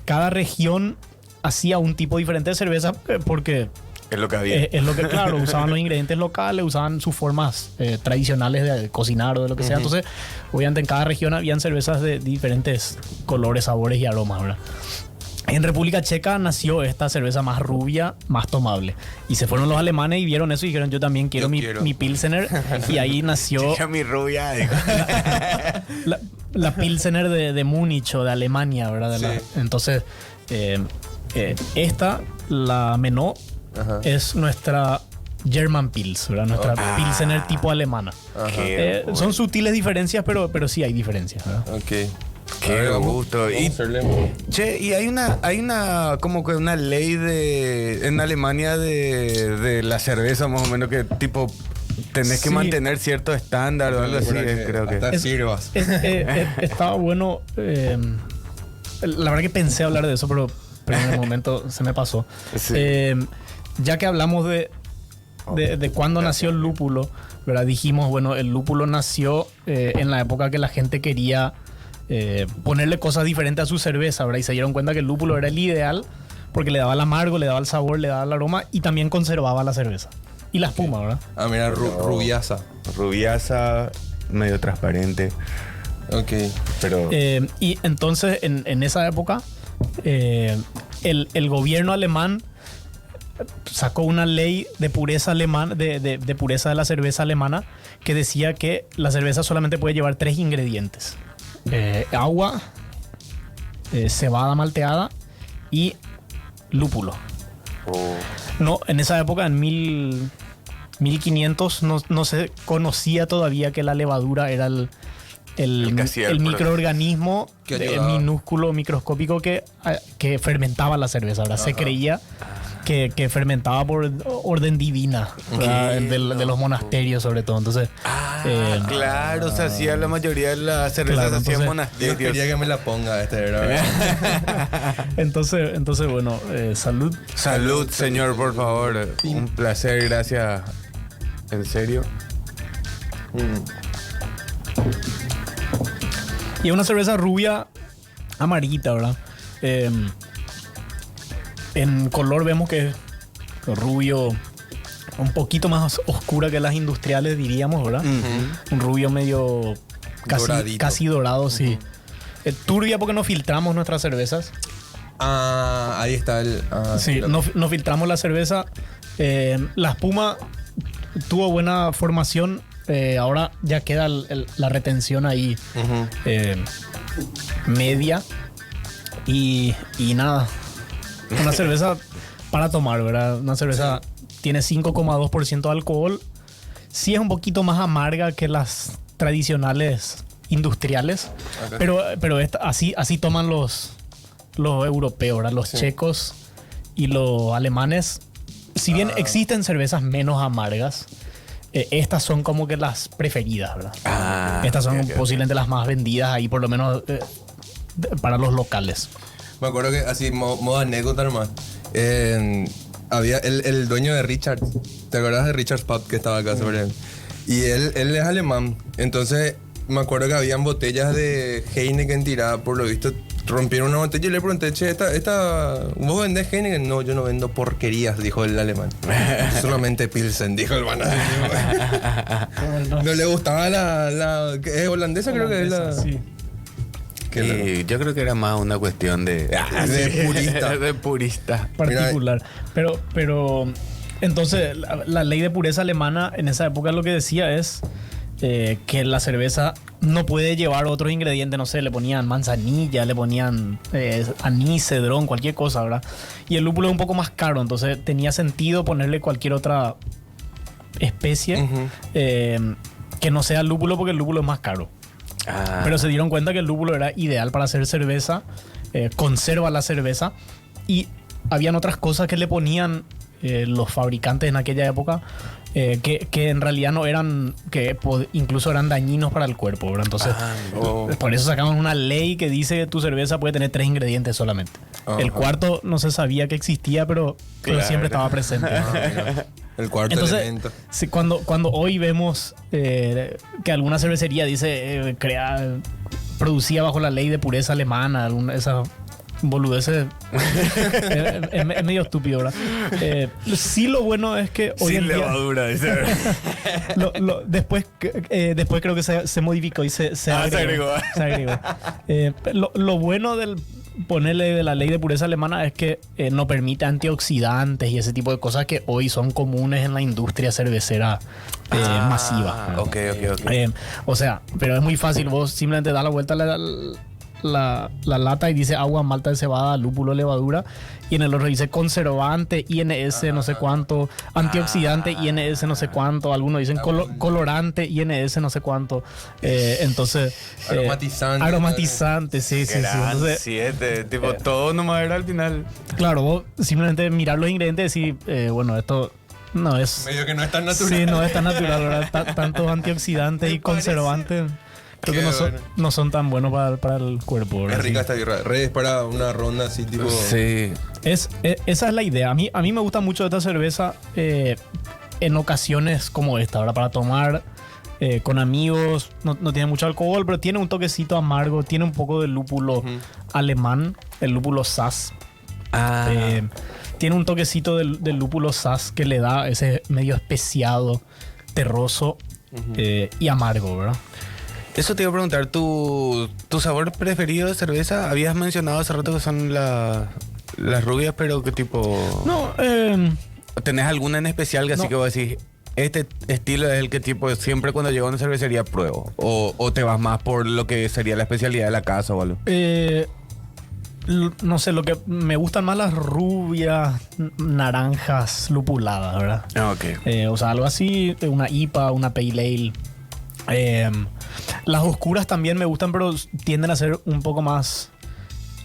cada región hacía un tipo diferente de cerveza, porque es lo que había. Es lo que, claro, usaban los ingredientes locales, usaban sus formas tradicionales de cocinar o de lo que sea. Entonces, obviamente en cada región habían cervezas de diferentes colores, sabores y aromas, ¿verdad? En República Checa nació esta cerveza más rubia, más tomable. Y se fueron los alemanes y vieron eso y dijeron, yo también quiero mi Pilsener. Y ahí nació... Chica, mi rubia, dijo. la Pilsener de Múnich o de Alemania, ¿verdad? Entonces, esta, la Menot, es nuestra German Pils, ¿verdad? Nuestra Pilsener tipo alemana. Son sutiles diferencias, pero sí hay diferencias, ¿verdad? Ok. Qué gusto. Y hay una como que una ley en Alemania de la cerveza, más o menos, que tipo tenés que mantener cierto estándar o algo así, creo que. Sirvas. Estaba bueno. La verdad que pensé hablar de eso, pero en el momento se me pasó. Ya que hablamos de cuándo nació el lúpulo, ¿verdad? Dijimos, bueno, el lúpulo nació en la época que la gente quería ponerle cosas diferentes a su cerveza, ¿verdad? Y se dieron cuenta que el lúpulo era el ideal porque le daba el amargo, le daba el sabor, le daba el aroma y también conservaba la cerveza. Y la espuma, ¿verdad? Mira, rubiasa. Rubiasa, medio transparente. Ok. Pero... y entonces, en esa época, el gobierno alemán sacó una ley de pureza alemana, de pureza de la cerveza alemana, que decía que la cerveza solamente puede llevar 3 ingredientes. Agua, cebada malteada y lúpulo. No, en esa época, en 1500, no se conocía todavía que la levadura era el microorganismo minúsculo, microscópico que fermentaba la cerveza. Ahora se creía que fermentaba por orden divina, de los monasterios sobre todo. Entonces, claro, se hacía la mayoría de las cervezas, se hacían monasterios. Yo quería que me la ponga ¿verdad? entonces bueno, salud. Salud, señor, por favor. Un placer, gracias. ¿En serio? Y una cerveza rubia amarguita, ¿verdad? En color vemos que es rubio un poquito más oscura que las industriales, diríamos, ¿verdad? Un rubio medio casi dorado, sí. Turbia porque no filtramos nuestras cervezas. Ahí está sí, no filtramos la cerveza. La espuma tuvo buena formación. Ahora ya queda la retención ahí media. Y nada. Una cerveza para tomar, ¿verdad? Una cerveza tiene 5,2% de alcohol, sí es un poquito más amarga que las tradicionales industriales, Okay. pero así toman los europeos, ¿verdad? Los checos y los alemanes. Si bien existen cervezas menos amargas, estas son como que las preferidas, ¿verdad? Estas son posiblemente las más vendidas ahí, por lo menos para los locales. Me acuerdo que así, modo anécdota nomás. Había el dueño de Richard. ¿Te acuerdas de Richard Pub que estaba acá sobre él? Y él es alemán. Entonces, me acuerdo que habían botellas de Heineken tiradas. Por lo visto, rompieron una botella y le pregunté, che, ¿vos vendés Heineken? No, yo no vendo porquerías, dijo el alemán. Solamente Pilsen, dijo el banano. No le gustaba la ¿es holandesa? Creo que es la... Sí. Yo creo que era más una cuestión de purista. De purista. Particular. Pero entonces, la ley de pureza alemana en esa época lo que decía es que la cerveza no puede llevar otros ingredientes, no sé, le ponían manzanilla, le ponían anís, cedrón, cualquier cosa, ¿verdad? Y el lúpulo es un poco más caro, entonces tenía sentido ponerle cualquier otra especie que no sea lúpulo, porque el lúpulo es más caro. Pero se dieron cuenta que el lúpulo era ideal para hacer cerveza, conserva la cerveza, y habían otras cosas que le ponían los fabricantes en aquella época que en realidad no eran, que incluso eran dañinos para el cuerpo, ¿verdad? Entonces, por eso sacaban una ley que dice que tu cerveza puede tener 3 ingredientes solamente. El cuarto no se sabía que existía, pero siempre estaba presente. El cuarto Entonces, elemento. Sí, cuando hoy vemos que alguna cervecería dice producía bajo la ley de pureza alemana, esa boludeces, es medio estúpido, ¿verdad? Sí, lo bueno es que hoy Sin en día, levadura, dice. después creo que se modificó y se agregó. Lo bueno del ponerle de la ley de pureza alemana es que no permite antioxidantes y ese tipo de cosas que hoy son comunes en la industria cervecera masiva. Ok. O sea, pero es muy fácil, vos simplemente das la vuelta a la lata y dice agua, malta de cebada, lúpulo, levadura, y en el otro dice conservante, INS no sé cuánto, antioxidante, INS no sé cuánto, algunos dicen colorante, INS no sé cuánto, entonces aromatizante, sí. Entonces, 7, tipo todo nomás era al final. claro, vos simplemente mirar los ingredientes y decir, bueno, esto no es Medio que no es tan natural. sí, no es tan natural, ¿verdad? Tantos antioxidantes y conservantes creo que no son tan buenos para el cuerpo, ¿verdad? Es rica esta birra. Es para una ronda así, tipo... Sí. Esa es la idea. A mí me gusta mucho esta cerveza en ocasiones como esta, ¿verdad? Para tomar con amigos. No tiene mucho alcohol, pero tiene un toquecito amargo. Tiene un poco de lúpulo alemán, el lúpulo Sass. Tiene un toquecito del lúpulo Sass que le da ese medio especiado, terroso y amargo, ¿verdad? Eso te iba a preguntar, ¿tu sabor preferido de cerveza? Habías mencionado hace rato que son las rubias, pero ¿qué tipo? No, ¿tenés alguna en especial que así que vos decís, este estilo es el que tipo siempre cuando llego a una cervecería pruebo? ¿O te vas más por lo que sería la especialidad de la casa o algo? no sé, lo que me gustan más las rubias naranjas lupuladas, ¿verdad? Ok. O sea, algo así, una IPA, una Pale Ale. Las oscuras también me gustan, pero tienden a ser un poco más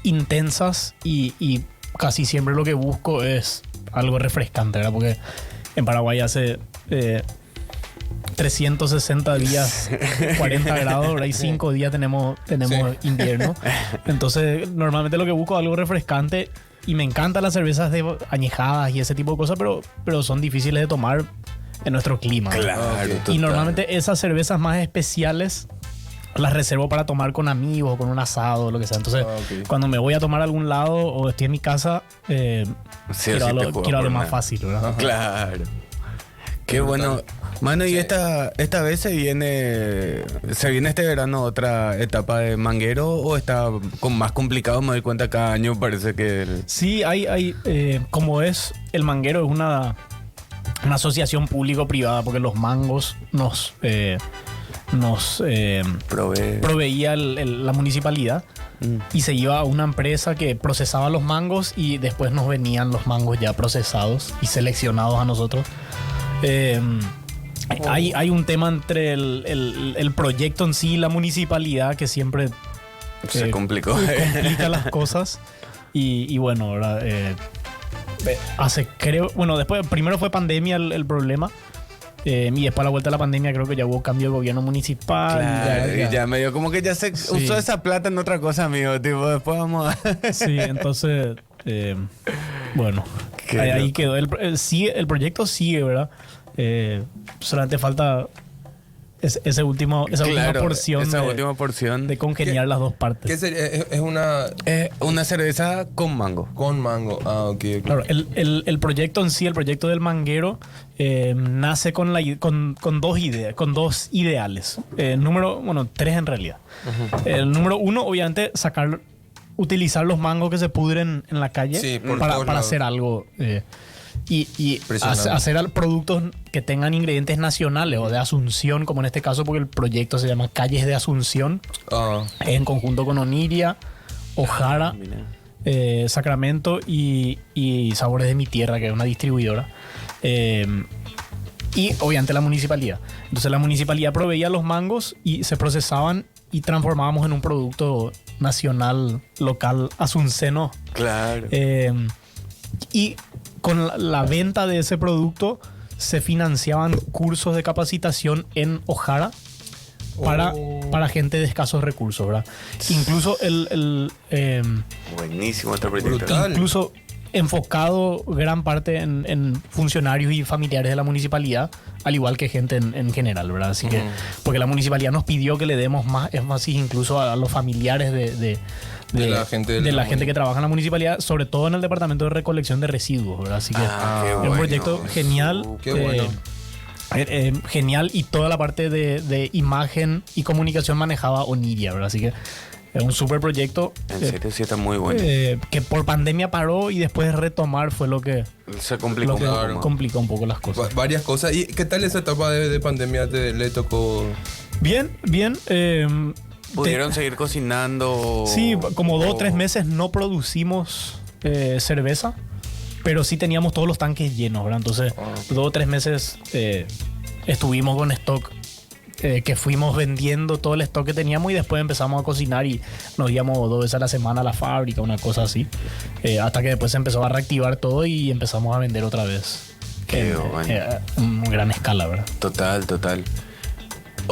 intensas y casi siempre lo que busco es algo refrescante, ¿verdad? Porque en Paraguay hace 360 días 40 grados, ¿verdad? Y 5 días tenemos invierno. Entonces, normalmente lo que busco es algo refrescante y me encantan las cervezas añejadas y ese tipo de cosas, pero son difíciles de tomar en nuestro clima. Claro. Y normalmente esas cervezas más especiales las reservo para tomar con amigos, con un asado o lo que sea. Entonces, cuando me voy a tomar a algún lado o estoy en mi casa, quiero algo más fácil, ¿verdad? Claro. Qué bueno. Mano, y esta vez se viene este verano otra etapa de manguero, o está más complicado? Me doy cuenta cada año, parece que... Sí, hay como es, el manguero es una asociación público-privada, porque los mangos nos proveía la municipalidad y se iba a una empresa que procesaba los mangos y después nos venían los mangos ya procesados y seleccionados a nosotros. Hay un tema entre el proyecto en sí y la municipalidad que siempre Se complicó. complica las cosas. Y bueno, ¿verdad? Después, primero fue pandemia el problema. Y después a la vuelta de la pandemia creo que ya hubo cambio de gobierno municipal. Claro, y ya medio como que ya se usó esa plata en otra cosa, amigo. Tipo, después vamos a... Sí, entonces, bueno, ahí quedó. El proyecto sigue, ¿verdad? Solamente falta esa última porción de congeniar las dos partes. ¿Qué sería? Es una cerveza con mango. con mango. Ah, ok. Claro, el proyecto en sí, el proyecto del manguero, nace con dos ideas, con dos ideales. Tres en realidad. El número uno, obviamente, utilizar los mangos que se pudren en la calle Sí, por para todos lados. hacer algo. Y Impresionante. hacer productos que tengan ingredientes nacionales o de Asunción, como en este caso, porque el proyecto se llama Calles de Asunción, Ah, en conjunto con Oniria, Ojara, Sacramento y Sabores de mi Tierra, que es una distribuidora. Y obviamente la municipalidad. Entonces la municipalidad proveía los mangos y se procesaban y transformábamos en un producto nacional, local, asunceno. Claro. Y con la venta de ese producto se financiaban cursos de capacitación en Ojara para gente de escasos recursos, ¿verdad? Incluso Buenísimo este proyecto. Brutal. incluso enfocado gran parte en funcionarios y familiares de la municipalidad, al igual que gente en general, ¿verdad? Así que, porque la municipalidad nos pidió que le demos más énfasis incluso a los familiares de la gente de la gente que trabaja en la municipalidad, sobre todo en el departamento de recolección de residuos, ¿verdad? Así que qué es un bueno. proyecto genial. Qué bueno. Genial, y toda la parte de imagen y comunicación manejaba Oniria, ¿verdad? Así que es un súper proyecto. En serio, sí está muy bueno. Que por pandemia paró y después retomar fue lo que Se complicó un poco Claro. más. complicó un poco las cosas. Varias cosas. ¿Y qué tal esa etapa de pandemia le tocó? Bien. ¿Pudieron seguir cocinando? Sí, como 2 o 3 meses no producimos cerveza, pero sí teníamos todos los tanques llenos, ¿verdad? Entonces, 2 o 3 meses estuvimos con stock, que fuimos vendiendo todo el stock que teníamos y después empezamos a cocinar y nos íbamos 2 veces a la semana a la fábrica, una cosa así, hasta que después se empezó a reactivar todo y empezamos a vender otra vez. Qué bueno. En gran escala, ¿verdad? Total.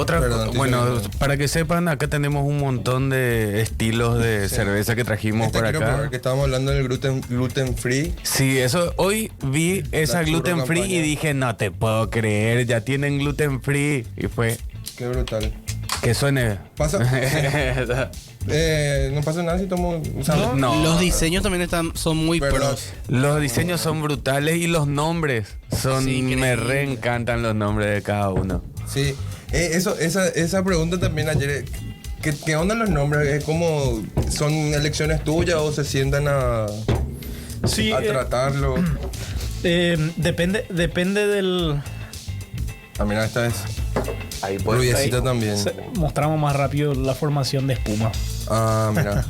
Perdón, Bueno, sí. para que sepan, acá tenemos un montón de estilos de cerveza que trajimos para quiero probar, acá. que estábamos hablando del gluten free. Sí, eso, hoy vi esa churro gluten free campaña. y dije, no te puedo creer, ya tienen gluten free. Y fue, Qué brutal. que suene. Pasa. No pasa nada si tomo. O sea, No. Los diseños también son muy Perdón. pros. Los diseños son brutales y los nombres son, Sí, me increíble. reencantan los nombres de cada uno. Sí. Esa pregunta también ayer. ¿Qué onda los nombres? ¿Es como son elecciones tuyas o se sientan a Sí, tratarlo? depende del... Ah, mira, esta es Ahí rubiecita también. Mostramos más rápido la formación de espuma. Ah, mira.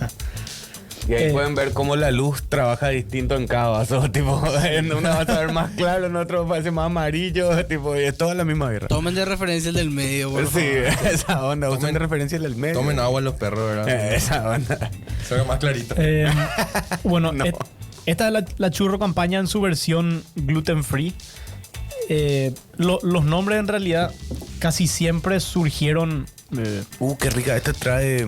Y ahí pueden ver cómo la luz trabaja distinto en cada vaso. Tipo, en una vas a ver más claro, en otro parece más amarillo. Tipo, y es toda la misma guerra. Tomen de referencia el del medio, por Sí, favor. esa onda. Usen de referencia del medio. Tomen agua los perros, ¿verdad? Esa onda. Se ve más clarito. Bueno, No. esta es la churro campaña en su versión gluten free. Los nombres en realidad casi siempre surgieron. Qué rica. Esta trae.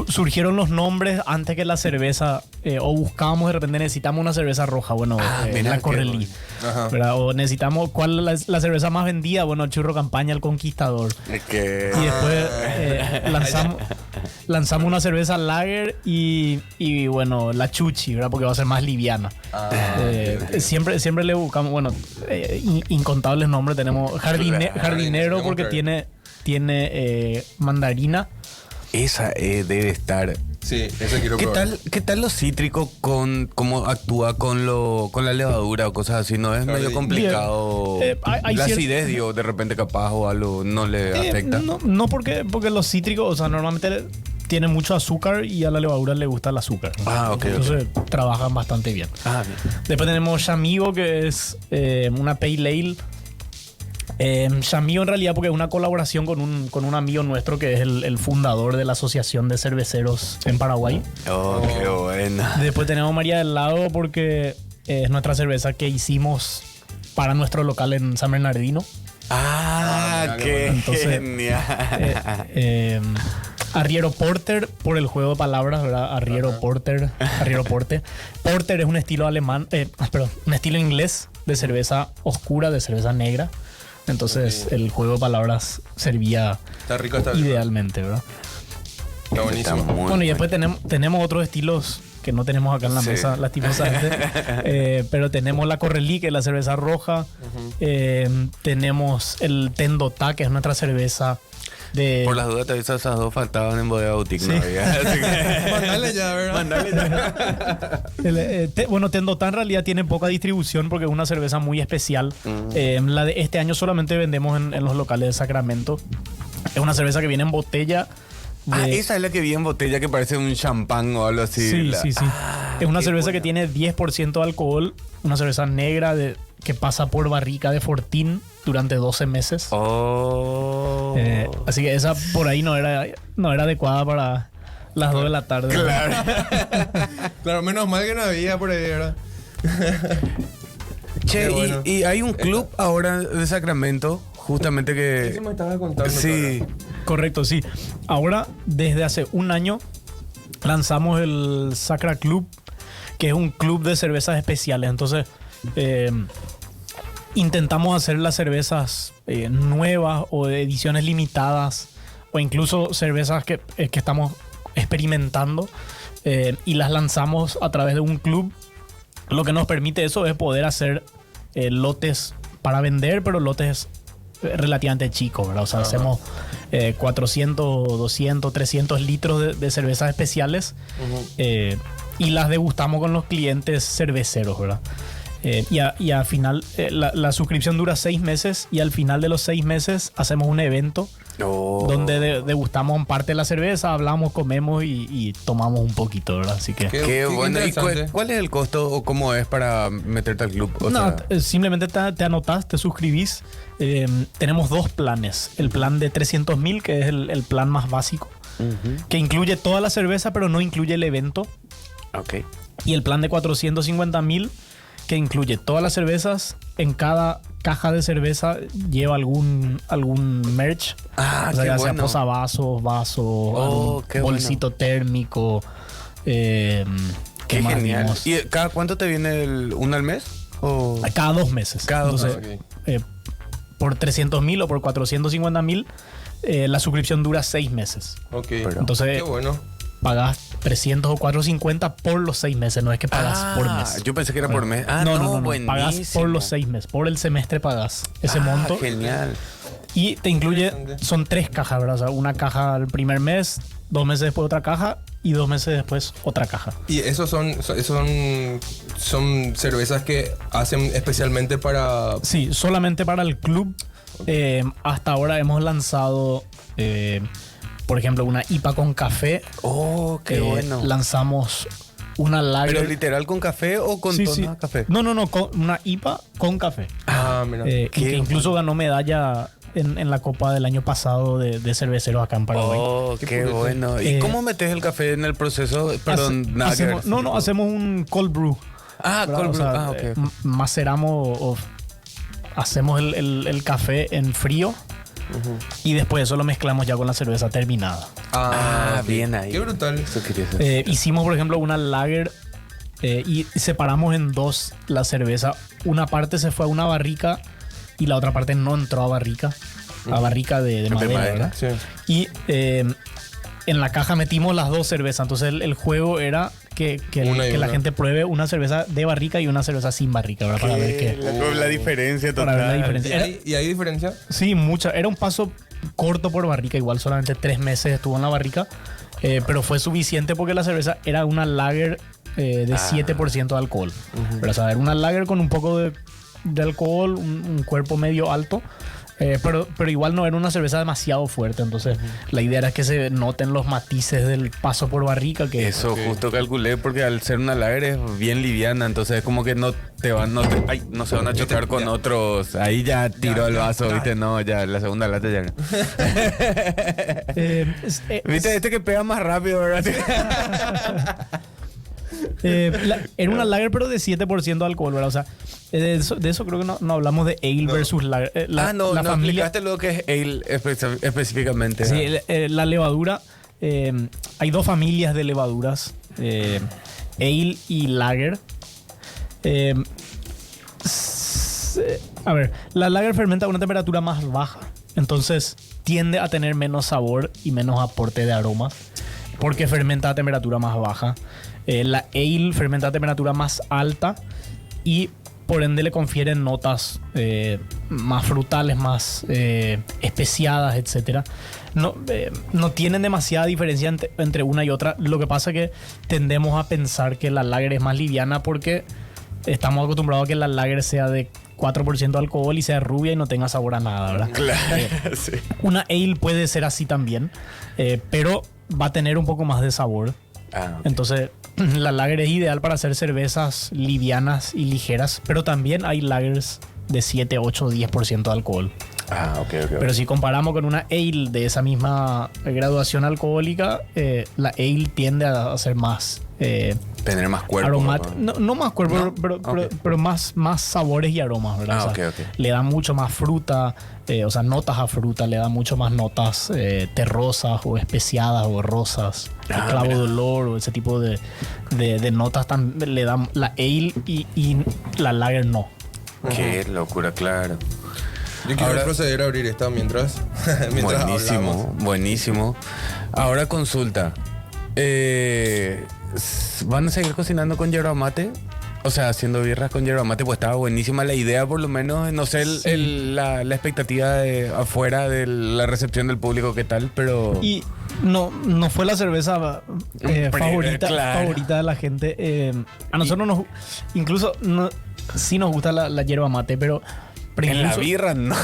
Surgieron los nombres antes que la cerveza, o buscábamos de repente, necesitamos una cerveza roja, bueno, mira, la qué Correlí, Ajá. ¿verdad? O necesitamos, ¿cuál es la cerveza más vendida? Bueno, churro campaña, el Conquistador. Que... Y después lanzamos una cerveza lager y bueno, la Chuchi, ¿verdad? Porque va a ser más liviana. Siempre le buscamos, bueno, incontables nombres. Tenemos jardinero Digamos porque que- tiene mandarina. Esa debe estar. Sí, ese quiero probar. ¿Qué tal lo cítrico cómo actúa con la levadura o cosas así? ¿No es Claro, medio y- complicado? Bien. Hay La cier- acidez, digo, de repente capaz o algo no le afecta. No porque los cítricos, o sea, normalmente tienen mucho azúcar y a la levadura le gusta el azúcar. Ah, ok, Entonces trabajan bastante bien. Ah, bien. Después tenemos Shamigo, que es una pale ale Shamio en realidad porque es una colaboración con un amigo nuestro que es el fundador de la Asociación de Cerveceros en Paraguay. Oh, qué buena. Después tenemos María del Lago porque es nuestra cerveza que hicimos para nuestro local en San Bernardino. Ah, qué Entonces, genial. Arriero Porter por el juego de palabras, ¿verdad? Arriero Porter, Arriero Porte. Porter es un estilo alemán, perdón, un estilo inglés de cerveza oscura, de cerveza negra. Entonces el juego de palabras servía Está rico, está idealmente, ¿verdad? Está buenísimo. Está muy Bueno, y después bueno. tenemos otros estilos que no tenemos acá en la Sí. mesa, lastimosamente. Pero tenemos la Correlí, que es la cerveza roja. Tenemos el Tendotá, que es nuestra cerveza de... Por las dudas, te aviso, esas dos faltaban en Bodega Boutique, ¿no? Así que- Mandale ya, ¿verdad? Mandale ya. Bueno, Tendotá en realidad tiene poca distribución porque es una cerveza muy especial. La de este año solamente vendemos en los locales de Sacramento. Es una cerveza que viene en botella. Ah, de- esa es la que vi en botella que parece un champán o algo así. Sí, La- sí, sí. Ah, Es una qué cerveza buena. que tiene 10% de alcohol, una cerveza negra que pasa por barrica de Fortín durante 12 meses. Oh. Así que esa por ahí no era adecuada para las 2 de la tarde. Claro. Claro, menos mal que no había por ahí, ¿verdad? Che, Qué bueno. y hay un club ahora de Sacramento, justamente que... Eso me estabas contando. Sí. Correcto, sí. Ahora, desde hace un año, lanzamos el Sacra Club, que es un club de cervezas especiales. Entonces, intentamos hacer las cervezas nuevas o de ediciones limitadas o incluso cervezas que estamos experimentando y las lanzamos a través de un club. Lo que nos permite eso es poder hacer lotes para vender, pero lotes relativamente chicos, ¿verdad? O sea, hacemos 400, 200, 300 litros de cervezas especiales y las degustamos con los clientes cerveceros, ¿verdad? Y al final, la suscripción dura 6 meses y al final de los 6 meses hacemos un evento Oh. donde degustamos parte de la cerveza, hablamos, comemos y tomamos un poquito, ¿verdad? Así que... Qué bueno. ¿Y interesante. cuál es el costo o cómo es para meterte al club? O No, sea, simplemente te anotás, te suscribís. Tenemos 2 planes. El plan de 300.000, que es el plan más básico, que incluye toda la cerveza, pero no incluye el evento. ok. Y el plan de 450.000, que incluye todas las cervezas. En cada caja de cerveza lleva algún merch. Ah, O sea, qué ya sea bueno. posavasos, vasos, algún qué bolsito térmico. ¿Qué Qué más genial. dimos? ¿Y cada cuánto te viene uno al mes? O... Cada 2 meses. Cada 2 Entonces, meses. por 300.000 o por 450.000, la suscripción dura 6 meses. Ok. Entonces, Qué bueno. pagas 300 o 450 por los 6 meses, no es que pagas por mes. Yo pensé que era por mes. Ah, no, buenísimo. pagas por los 6 meses, por el semestre pagas ese monto. Genial. Y te incluye, Interesante. son 3 cajas, ¿verdad? O sea, una caja el primer mes, 2 meses después otra caja y 2 meses después otra caja. Y esos son cervezas que hacen especialmente para... Sí, solamente para el club. Hasta ahora hemos lanzado, por ejemplo, una IPA con café. Oh, qué bueno. Lanzamos una ¿Pero lager. literal con café o con Sí, tono sí. de café? No, una IPA con café. Ah, mira. Y qué que incluso ganó medalla en la Copa del año pasado de cerveceros acá en Paraguay. Oh, qué pureza. bueno. ¿Y Eh, cómo metes el café en el proceso? Perdón, nada que ver. hacemos un cold brew. Ah, ¿verdad? cold O brew. sea, Ah, ok. maceramos o hacemos el café en frío y después eso lo mezclamos ya con la cerveza terminada. Ah, ok. bien ahí. Qué brutal. Eso quería decir. Hicimos, por ejemplo, una lager y separamos en 2 la cerveza. Una parte se fue a una barrica y la otra parte no entró a barrica. A barrica de madera, madera, ¿verdad? Sí. Y en la caja metimos las 2 cervezas. Entonces el juego era que Una y la una. gente pruebe una cerveza de barrica y una cerveza sin barrica, ¿verdad? Para ver qué. La diferencia Para ver la total. diferencia. ¿Y hay diferencia? Sí, mucha. Era un paso corto por barrica, igual solamente 3 meses estuvo en la barrica, pero fue suficiente porque la cerveza era una lager de 7% de alcohol. Pero, o sea, era una lager con un poco de alcohol, un cuerpo medio alto, Pero igual no era una cerveza demasiado fuerte, entonces la idea era que se noten los matices del paso por barrica. Que Eso justo calculé porque al ser una lager es bien liviana, entonces es como que no se van a chocar con otros. Ahí ya tiró el vaso, ¿viste? No, ya la segunda lata ya. ¿Viste? Este que pega más rápido, ¿verdad? Era una lager pero de 7% de alcohol, ¿verdad? O sea, de eso creo que no hablamos de ale versus lager. No explicaste lo que es ale específicamente. Sí, la levadura, hay dos familias de levaduras, ale y lager. A ver, la lager fermenta a una temperatura más baja, entonces tiende a tener menos sabor y menos aporte de aromas porque fermenta a temperatura más baja. La ale fermenta a temperatura más alta y por ende le confieren notas más frutales, más especiadas, etc. No tienen demasiada diferencia entre una y otra. Lo que pasa es que tendemos a pensar que la lager es más liviana porque estamos acostumbrados a que la lager sea de 4% de alcohol y sea rubia y no tenga sabor a nada, ¿verdad? Claro, sí. Una ale puede ser así también, pero va a tener un poco más de sabor. Okay. Entonces, la lager es ideal para hacer cervezas livianas y ligeras, pero también hay lagers de 7, 8, 10% de alcohol. Ok. Pero si comparamos con una ale de esa misma graduación alcohólica, la ale tiende a ser más... tener más cuerpo. No más cuerpo, ¿No? pero más sabores y aromas, ¿verdad? Ok. Le da mucho más fruta, notas a fruta, le da mucho más notas terrosas o especiadas o rosas, clavo de olor o ese tipo de notas le dan la ale y la lager no. Qué locura, claro. Yo quiero proceder a abrir esta mientras buenísimo. Ahora consulta. ¿Van a seguir cocinando con yerba mate? O sea, haciendo birras con yerba mate, pues estaba buenísima la idea, por lo menos. No sé la expectativa de afuera de la recepción del público, qué tal, pero... Y no fue la cerveza favorita de la gente. A nosotros sí nos gusta la yerba mate, pero en la birra no.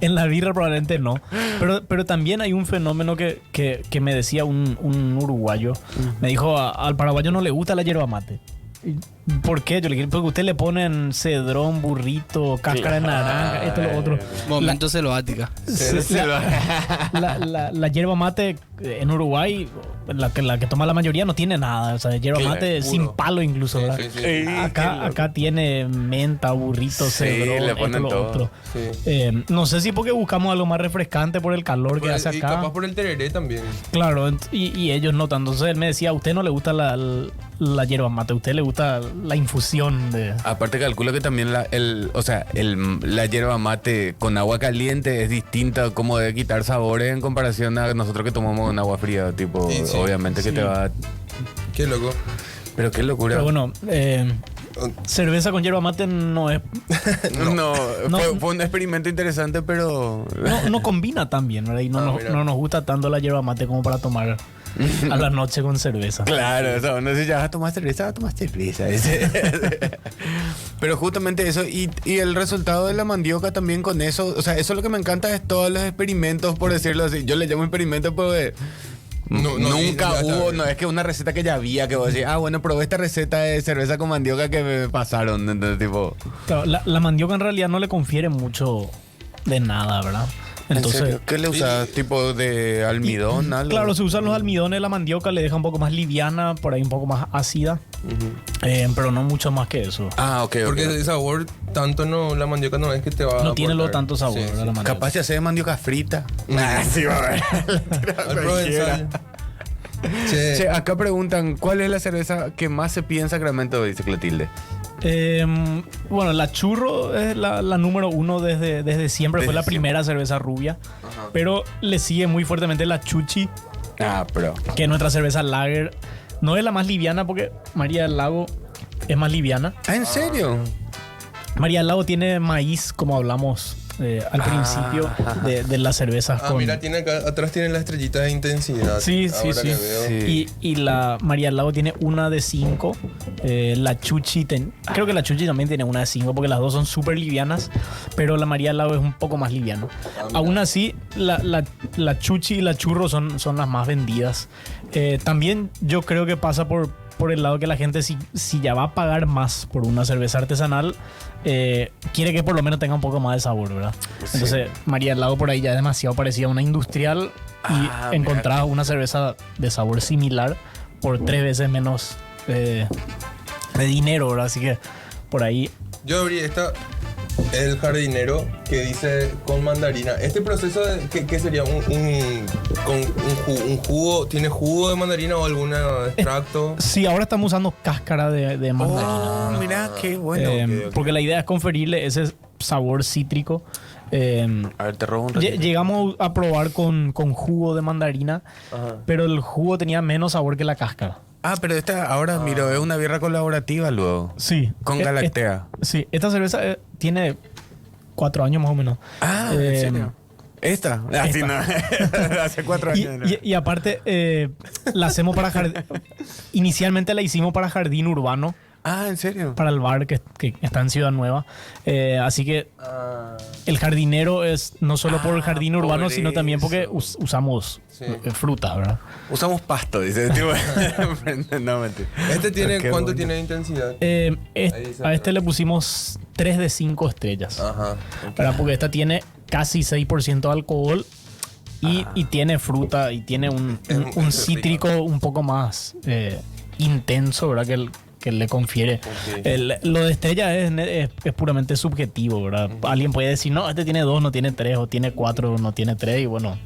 En la birra probablemente no. Pero también hay un fenómeno que me decía un uruguayo. Me dijo, al paraguayo no le gusta la yerba mate. ¿Por qué? Yo le dije, porque usted le ponen cedrón, burrito, cáscara de naranja, esto, lo otro. Momento selvática. La yerba mate en Uruguay, la que toma la mayoría, no tiene nada. O sea, yerba mate puro. sin palo incluso, ¿verdad? Sí. Acá tiene menta, burrito, cedrón, le ponen esto, lo todo. otro. Sí. No sé si porque buscamos algo más refrescante por el calor que hace Y acá. capaz por el tereré también. Claro, y ellos no tanto. Entonces él me decía, a usted no le gusta la yerba mate, a usted le gusta la infusión de... Aparte calculo que también la yerba mate con agua caliente es distinta, como de quitar sabores en comparación a nosotros que tomamos con agua fría, tipo, Sí. obviamente que Sí. te va... Qué loco. Pero qué locura. Pero bueno, cerveza con yerba mate no es... No, No. fue un experimento interesante, pero... No combina tan bien, ¿verdad? Y mira. no nos gusta tanto la yerba mate como para tomar a la noche con cerveza. Claro, o sea, no sé, ya vas a tomar cerveza. Pero justamente eso, y el resultado de la mandioca también con eso, o sea, eso es lo que me encanta, es todos los experimentos, por decirlo así. Yo le llamo experimentos porque nunca hubo, no es que una receta que ya había, que vos decís, bueno, probé esta receta de cerveza con mandioca que me pasaron, entonces tipo... Claro, la mandioca en realidad no le confiere mucho de nada, ¿verdad? ¿En Entonces, serio? ¿Qué le usas? ¿Tipo de almidón? Algo? claro, se usan los almidones, la mandioca le deja un poco más liviana, por ahí un poco más ácida, pero no mucho más que eso. Ok. Porque el sabor tanto la mandioca no es que te va a No tiene aportar. tanto sabor, Sí, ¿verdad? sí. La mandioca. Capaz se hace de mandioca frita. Sí, va a ver. Al provenzal. Che, acá preguntan, ¿cuál es la cerveza que más se pide en Sacramento? Dice Clotilde. Bueno, la churro es la número uno desde siempre. Fue la primera cerveza rubia. Pero le sigue muy fuertemente la chuchi, Pero... que es nuestra cerveza lager. No es la más liviana porque María del Lago es más liviana. ¿En serio? María del Lago tiene maíz, como hablamos al principio de las cervezas. Mira, tiene acá, atrás tiene la estrellita de intensidad. Sí, Ahora sí. que veo. Sí. Y la María del Lago tiene una de 5. La Chuchi, creo que la Chuchi también tiene una de 5 porque las dos son súper livianas, pero la María del Lago es un poco más liviano. Aún así, la Chuchi y la Churro son las más vendidas. También yo creo que pasa por el lado que la gente, si ya va a pagar más por una cerveza artesanal, quiere que por lo menos tenga un poco más de sabor, ¿verdad? Sí. Entonces, María del Lago por ahí ya es demasiado parecida a una industrial y encontrar una cerveza de sabor similar por 3 veces menos de dinero, ¿verdad? Así que por ahí... Yo abrí el jardinero que dice con mandarina. Este proceso, ¿qué sería? ¿Un jugo? ¿Tiene jugo de mandarina o algún extracto? Sí, ahora estamos usando cáscara de mandarina. Oh, mira, qué bueno. Ok. Porque la idea es conferirle ese sabor cítrico. A ver, te robo un ratito. Llegamos a probar con jugo de mandarina, pero el jugo tenía menos sabor que la cáscara. Pero esta, ahora miro, es una birra colaborativa luego. Sí. Con Galactea. Sí, esta cerveza tiene 4 años más o menos. ¿En serio? ¿Esta? Así no. Hace 4 años. Y aparte, la hacemos para jardín. Inicialmente la hicimos para jardín urbano. ¿En serio? Para el bar que está en Ciudad Nueva. Así que el jardinero es no solo por el jardín urbano, por sino también porque eso. usamos fruta, ¿verdad? Usamos pasto, dice. No, mentira. ¿Este tiene Qué cuánto bueno. tiene de intensidad? A este le pusimos 3 de 5 estrellas. Ajá. ¿Verdad? Porque esta tiene casi 6% de alcohol y tiene fruta y tiene un muy cítrico un poco más intenso, ¿verdad? Que le confiere. Ok. Lo de estrella es puramente subjetivo, ¿verdad? Alguien puede decir, no, este tiene 2, no tiene 3, o tiene 4, no tiene 3, y bueno,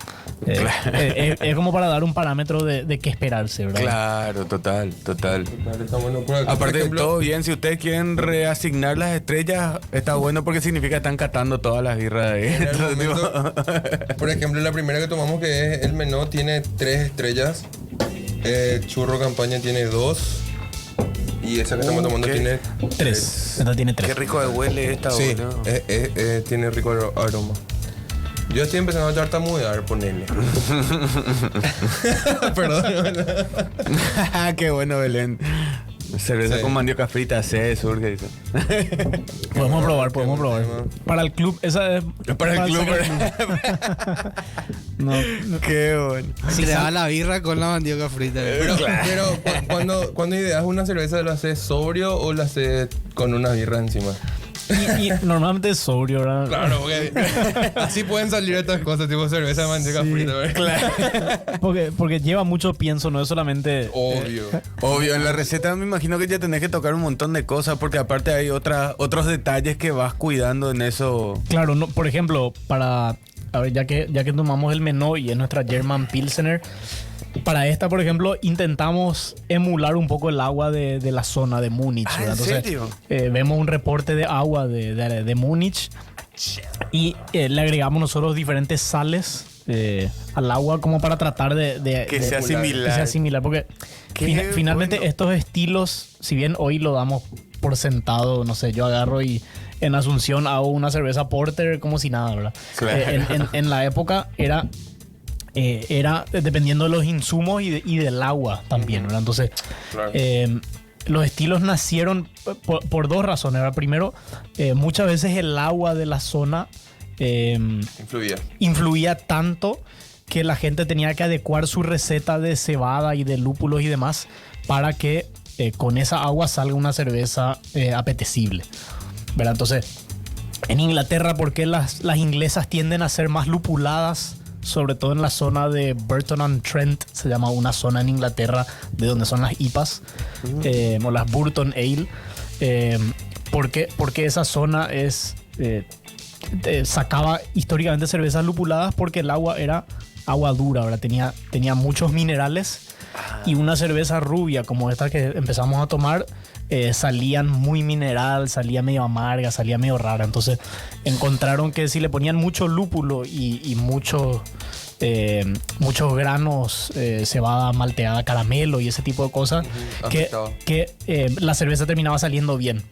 es como para dar un parámetro de qué esperarse, ¿verdad? Claro, total. Está bueno. Por acá, Aparte por de ejemplo, todo bien, si ustedes quieren reasignar las estrellas, está bueno porque significa que están catando todas las birras de en el esto, momento, por ejemplo, la primera que tomamos, que es el menú, tiene 3 estrellas. Churro Campaña tiene 2. Y esa que estamos tomando ¿qué? tiene 3. Esta tiene 3. Qué rico de huele esta, Sí, boludo. tiene rico aroma. Yo estoy empezando a tartamudear, ponele. Perdón. Qué bueno, Belén. Cerveza Sí. con mandioca frita, surge. Dice. Podemos probar. Para el club, esa es... Para el club. No, Qué bueno. Si le da la birra con la mandioca frita. Pero cuando ideas una cerveza, ¿lo haces sobrio o lo haces con una birra encima? y normalmente es sobrio, ¿verdad? Claro, porque así pueden salir estas cosas, tipo cerveza de manteca Sí. frita, ¿verdad? Porque lleva mucho pienso, no es solamente... Obvio. Obvio, en la receta me imagino que ya tenés que tocar un montón de cosas porque aparte hay otros detalles que vas cuidando en eso. Claro, no, por ejemplo, a ver, ya que tomamos el menú y es nuestra German Pilsener, para esta, por ejemplo, intentamos emular un poco el agua de la zona de Múnich. ¿En ¿verdad? Entonces, serio? vemos un reporte de agua de Múnich y le agregamos nosotros diferentes sales al agua como para tratar Que sea similar. que sea similar, porque Qué finalmente bueno. estos estilos, si bien hoy lo damos por sentado, no sé, yo agarro y en Asunción hago una cerveza porter como si nada, ¿verdad? Claro. En la época era dependiendo de los insumos y del agua también, ¿verdad? Entonces, Claro. los estilos nacieron por 2 razones, ¿verdad? Primero, muchas veces el agua de la zona influía tanto que la gente tenía que adecuar su receta de cebada y de lúpulos y demás para que con esa agua salga una cerveza apetecible, ¿verdad? Entonces, en Inglaterra, ¿por qué las inglesas tienden a ser más lupuladas? Sobre todo en la zona de Burton-on-Trent, se llama una zona en Inglaterra de donde son las IPAs, o las Burton Ale. Porque esa zona sacaba históricamente cervezas lupuladas porque el agua era agua dura, ¿verdad? Tenía muchos minerales y una cerveza rubia como esta que empezamos a tomar salían muy mineral, salía medio amarga, salía medio rara. Entonces encontraron que si le ponían mucho lúpulo y muchos granos, cebada malteada, caramelo y ese tipo de cosas, que la cerveza terminaba saliendo bien.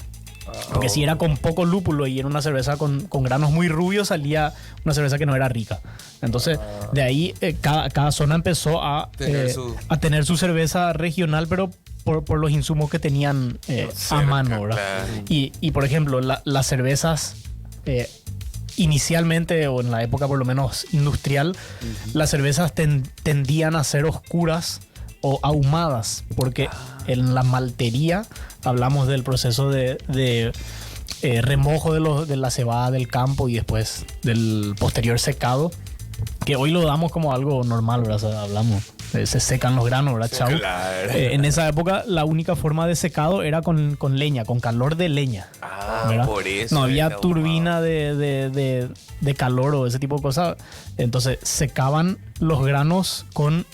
Porque si era con poco lúpulo y era una cerveza con granos muy rubios, salía una cerveza que no era rica. Entonces, de ahí cada zona empezó a tener su cerveza regional, pero por los insumos que tenían a mano, ¿verdad? Claro. Y por ejemplo, las cervezas inicialmente, o en la época por lo menos industrial, las cervezas tendían a ser oscuras o ahumadas, porque en la maltería hablamos del proceso de remojo de la cebada del campo y después del posterior secado, que hoy lo damos como algo normal, ¿verdad? O sea, hablamos, se secan los granos, ¿verdad? Chau. Claro. En esa época la única forma de secado era con leña, con calor de leña. ¿verdad? Por eso. No había era turbina de calor o ese tipo de cosas. Entonces secaban los granos con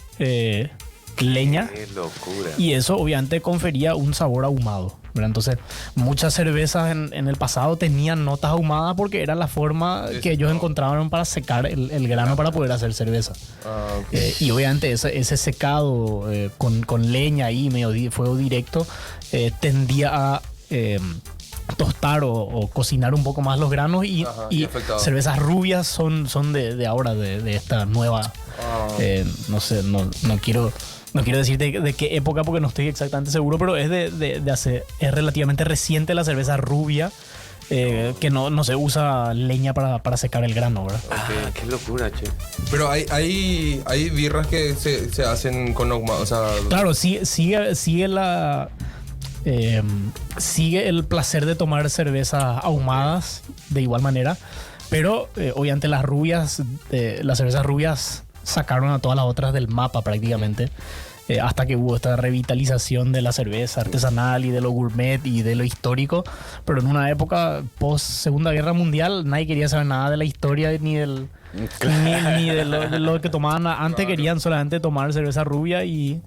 leña. Qué locura. Y eso obviamente confería un sabor ahumado, ¿verdad? Entonces muchas cervezas en el pasado tenían notas ahumadas porque era la forma que ellos encontraban para secar el grano para poder hacer cerveza. Okay. Y obviamente ese secado con leña ahí, medio fuego directo, tendía a tostar o cocinar un poco más los granos y cervezas rubias son de ahora, de esta nueva, no sé, no quiero decir de qué época porque no estoy exactamente seguro, pero es es relativamente reciente la cerveza rubia, que no se usa leña para secar el grano, ¿verdad? Qué locura, che. Pero hay birras que se hacen con ahumado, o sea... Claro, sigue el placer de tomar cervezas ahumadas de igual manera, pero obviamente las cervezas rubias sacaron a todas las otras del mapa prácticamente, hasta que hubo esta revitalización de la cerveza artesanal y de lo gourmet y de lo histórico. Pero en una época post Segunda Guerra Mundial nadie quería saber nada de la historia ni de lo que tomaban antes. Querían solamente tomar cerveza rubia y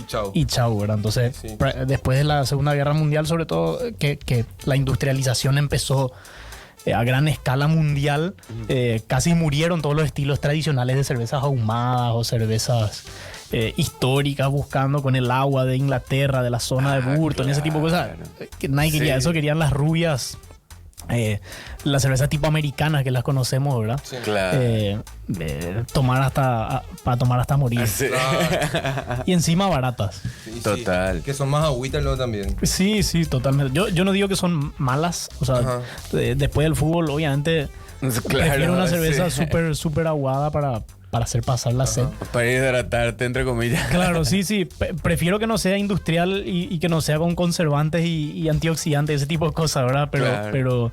chau, ¿verdad? Entonces después de la Segunda Guerra Mundial, sobre todo que la industrialización empezó a gran escala mundial, casi murieron todos los estilos tradicionales de cervezas ahumadas o cervezas históricas, buscando con el agua de Inglaterra, de la zona de Burton, ese tipo de cosas. Que nadie quería eso, querían las rubias, las cervezas tipo americanas que las conocemos, ¿verdad? Sí. Claro. Para tomar hasta morir. Sí. Y encima baratas. Sí, Total. que son más agüitas luego también. Sí, totalmente. Yo no digo que son malas, o sea, después del fútbol, obviamente, prefiero una cerveza súper aguada para hacer pasar la sed. Para hidratarte, entre comillas. Claro, sí. Prefiero que no sea industrial y que no sea con conservantes y antioxidantes, ese tipo de cosas, ¿verdad? Pero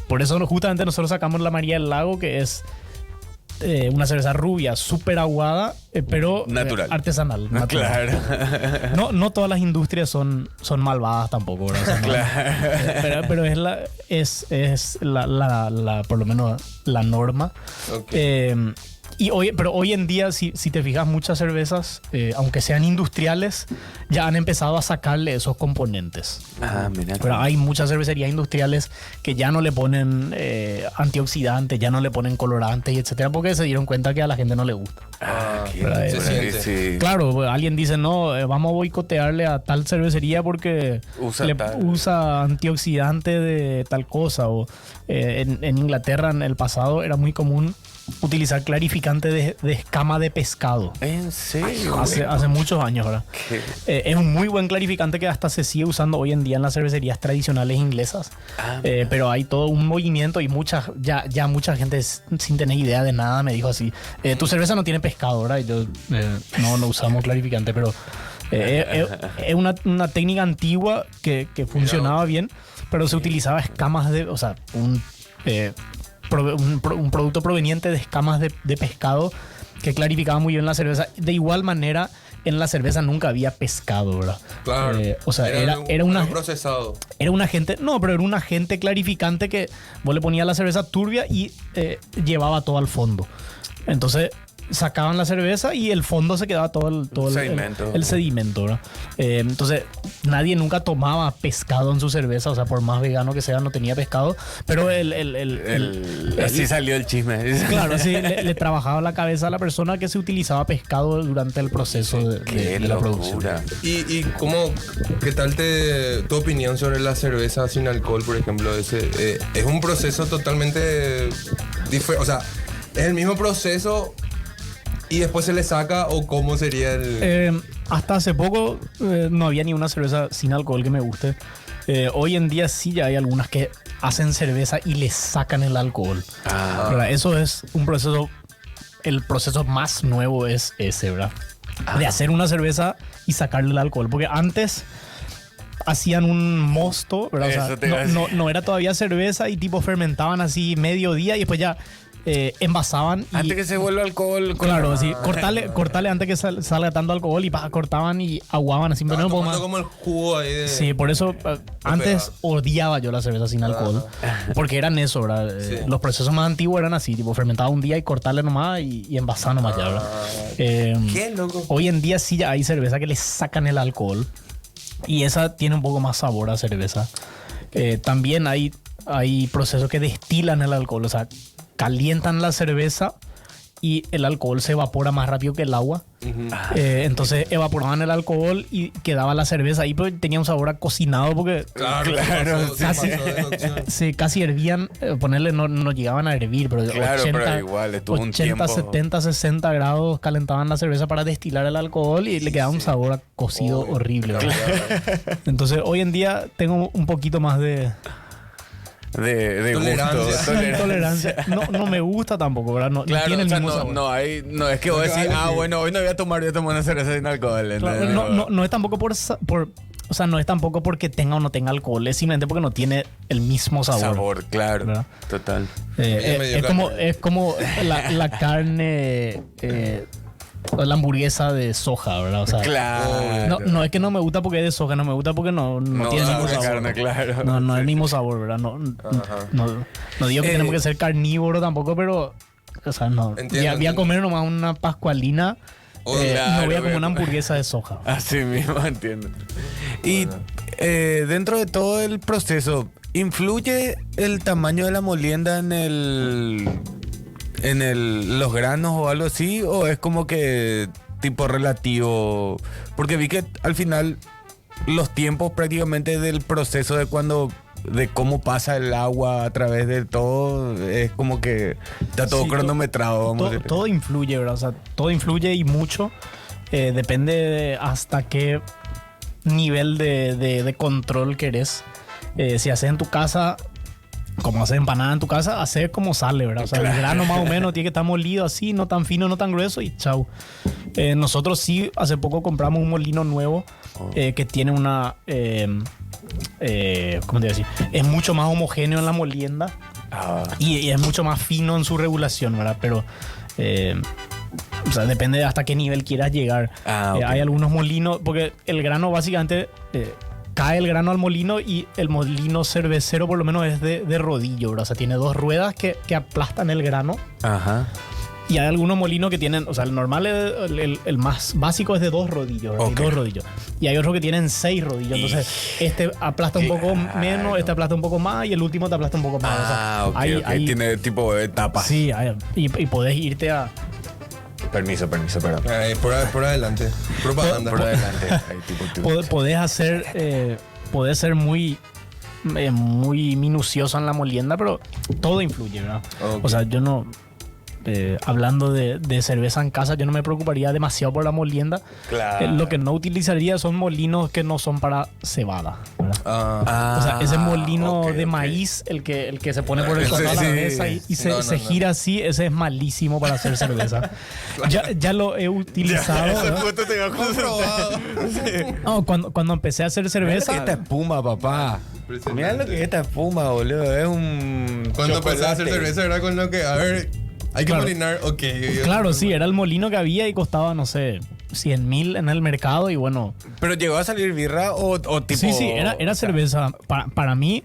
por eso justamente nosotros sacamos la María del Lago, que es una cerveza rubia, súper aguada, pero natural. Artesanal. Natural. Claro. No todas las industrias son malvadas tampoco, ¿verdad? O sea, Claro. pero es la por lo menos la norma. Okay. Pero hoy en día, si te fijas, muchas cervezas, aunque sean industriales, ya han empezado a sacarle esos componentes. Mira. Pero hay muchas cervecerías industriales que ya no le ponen antioxidantes, ya no le ponen colorantes y etcétera, porque se dieron cuenta que a la gente no le gusta. Se siente. Sí. Claro, alguien dice, no, vamos a boicotearle a tal cervecería porque usa antioxidante de tal cosa. O en Inglaterra, en el pasado, era muy común utilizar clarificante de escama de pescado. ¿En serio? Hace muchos años, ¿verdad? Es un muy buen clarificante que hasta se sigue usando hoy en día en las cervecerías tradicionales inglesas. Pero hay todo un movimiento y mucha gente sin tener idea de nada me dijo así: tu cerveza no tiene pescado, ¿verdad? Y yo, no usamos clarificante, pero es una técnica antigua que funcionaba bien, pero se utilizaba escamas o sea, un producto proveniente de escamas de pescado que clarificaba muy bien la cerveza. De igual manera, en la cerveza nunca había pescado, ¿verdad? Claro. O sea, era un procesado. Era un agente, pero era un agente clarificante que vos le ponías la cerveza turbia y llevaba todo al fondo. Entonces, sacaban la cerveza y el fondo se quedaba todo el sedimento, ¿verdad? Entonces, nadie nunca tomaba pescado en su cerveza, o sea, por más vegano que sea, no tenía pescado, pero así salió el chisme. Claro, así le trabajaba la cabeza a la persona que se utilizaba pescado durante el proceso de la producción. ¿Y qué tal tu opinión sobre la cerveza sin alcohol, por ejemplo? Es un proceso totalmente diferente, o sea, es el mismo proceso y después se le saca, o cómo sería el... Hasta hace poco no había ni una cerveza sin alcohol que me guste. Hoy en día sí ya hay algunas que hacen cerveza y le sacan el alcohol. ¿Verdad? Eso es un proceso, el proceso más nuevo es ese, ¿verdad? De hacer una cerveza y sacarle el alcohol. Porque antes hacían un mosto, ¿verdad? O sea, no era todavía cerveza y tipo fermentaban así medio día y después ya envasaban. Antes que se vuelva alcohol. Claro, sí. Cortarle antes que salga tanto alcohol y cortaban y aguaban así. Pero tomando como el jugo ahí de... Sí, por eso antes odiaba yo la cerveza sin alcohol. Porque eran eso, ¿verdad? Sí. Los procesos más antiguos eran así, tipo fermentaba un día y cortarle nomás y envasar nomás ya, ¿verdad? Qué loco. Hoy en día sí ya hay cerveza que le sacan el alcohol y esa tiene un poco más sabor a cerveza. También hay procesos que destilan el alcohol, o sea, calientan la cerveza y el alcohol se evapora más rápido que el agua. Entonces evaporaban el alcohol y quedaba la cerveza ahí, pero tenía un sabor a cocinado porque casi hervían, ponerle no llegaban a hervir, pero claro, 80, pero igual estuvo un tiempo. 70, 60 grados calentaban la cerveza para destilar el alcohol y le quedaba un sabor a cocido horrible. Entonces hoy en día tengo un poquito más de tolerancia. No me gusta tampoco, ¿verdad? No, claro, tiene el mismo sabor. No es que vos decís, bueno, hoy no voy a tomar una cerveza sin alcohol. Claro, no es tampoco o sea, no es tampoco porque tenga o no tenga alcohol, es simplemente porque no tiene el mismo sabor. Claro, ¿verdad? Total. Es como la carne, la hamburguesa de soja, ¿verdad? O sea, claro. No es que no me gusta porque es de soja, no me gusta porque no tiene el mismo sabor. Carne, claro. No es el mismo sabor, ¿verdad? No digo que tenemos que ser carnívoros tampoco, pero, o sea, no. Voy a comer nomás una pascualina. No voy a comer una hamburguesa de soja. Así mismo, entiendo. Y dentro de todo el proceso, ¿influye el tamaño de la molienda en los granos o algo así? ¿O es como que tipo relativo? Porque vi que al final los tiempos prácticamente del proceso de cómo pasa el agua a través de todo, es como que está todo cronometrado. Todo influye, ¿verdad? O sea, todo influye y mucho. Depende de hasta qué nivel de control querés. Si haces en tu casa, como haces empanada en tu casa, hacer como sale, ¿verdad? O sea, el grano más o menos tiene que estar molido así, no tan fino, no tan grueso y chau. Nosotros sí, hace poco compramos un molino nuevo que tiene una... ¿cómo te voy a decir? Es mucho más homogéneo en la molienda y es mucho más fino en su regulación, ¿verdad? Pero... o sea, depende de hasta qué nivel quieras llegar. Okay. Hay algunos molinos, porque el grano básicamente... cae el grano al molino y el molino cervecero por lo menos es de rodillo, ¿verdad? O sea, tiene dos ruedas que aplastan el grano. Ajá. Y hay algunos molinos que tienen, o sea, el normal, el más básico es de 2 rodillos, ¿verdad? Okay. 2 rodillos. Y hay otros que tienen 6 rodillos. Entonces, este aplasta un poco menos, este aplasta un poco más y el último te aplasta un poco más. O sea, okay. Tiene tipo de etapas. Sí, y podés irte a... Permiso, perdón. Por adelante. Propaganda. Por adelante. Podés ser muy minucioso en la molienda, pero todo influye, ¿verdad? Okay. O sea, yo no... hablando de cerveza en casa, yo no me preocuparía demasiado por la molienda. Claro. Lo que no utilizaría son molinos que no son para cebada, ¿verdad? O sea, ese molino de maíz, el que se pone por el costado de la mesa y se gira así, ese es malísimo para hacer cerveza. Ya lo he utilizado. No, cuando empecé a hacer cerveza. Esta espuma, papá. Mira lo que es esta espuma, boludo. Es un... Cuando empecé a hacer cerveza era con lo que... A ver... Hay que molinar, ok. Claro, sí, era el molino que había y costaba, no sé, 100.000 en el mercado y bueno. ¿Pero llegó a salir birra o tipo...? Sí, era cerveza. Para mí,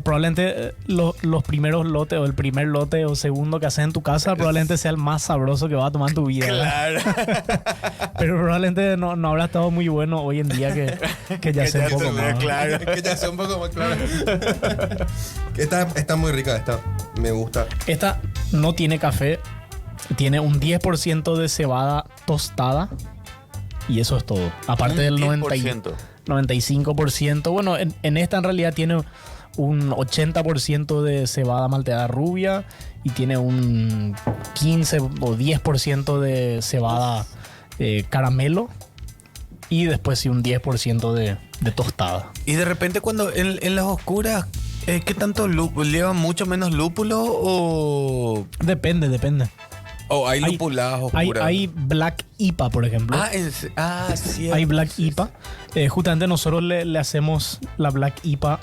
probablemente los primeros lotes o el primer lote o segundo que haces en tu casa probablemente sea el más sabroso que vas a tomar en tu vida. Claro. Pero probablemente no habrá estado muy bueno hoy en día que ya sea un poco más. Claro. Que ya sea un poco más claro. Está muy rica esta. Me gusta. Esta no tiene café. Tiene un 10% de cebada tostada. Y eso es todo. Aparte del 95%. Bueno, en esta en realidad tiene un 80% de cebada malteada rubia y tiene un 15 o 10% de cebada caramelo y después sí un 10% de tostada. Y de repente cuando en las oscuras, ¿qué tanto lúpulo? ¿Llevan mucho menos lúpulo o...? Depende. ¿O hay lupuladas oscuras? Hay Black IPA, por ejemplo. Sí. Hay Black IPA. Justamente nosotros le hacemos la Black IPA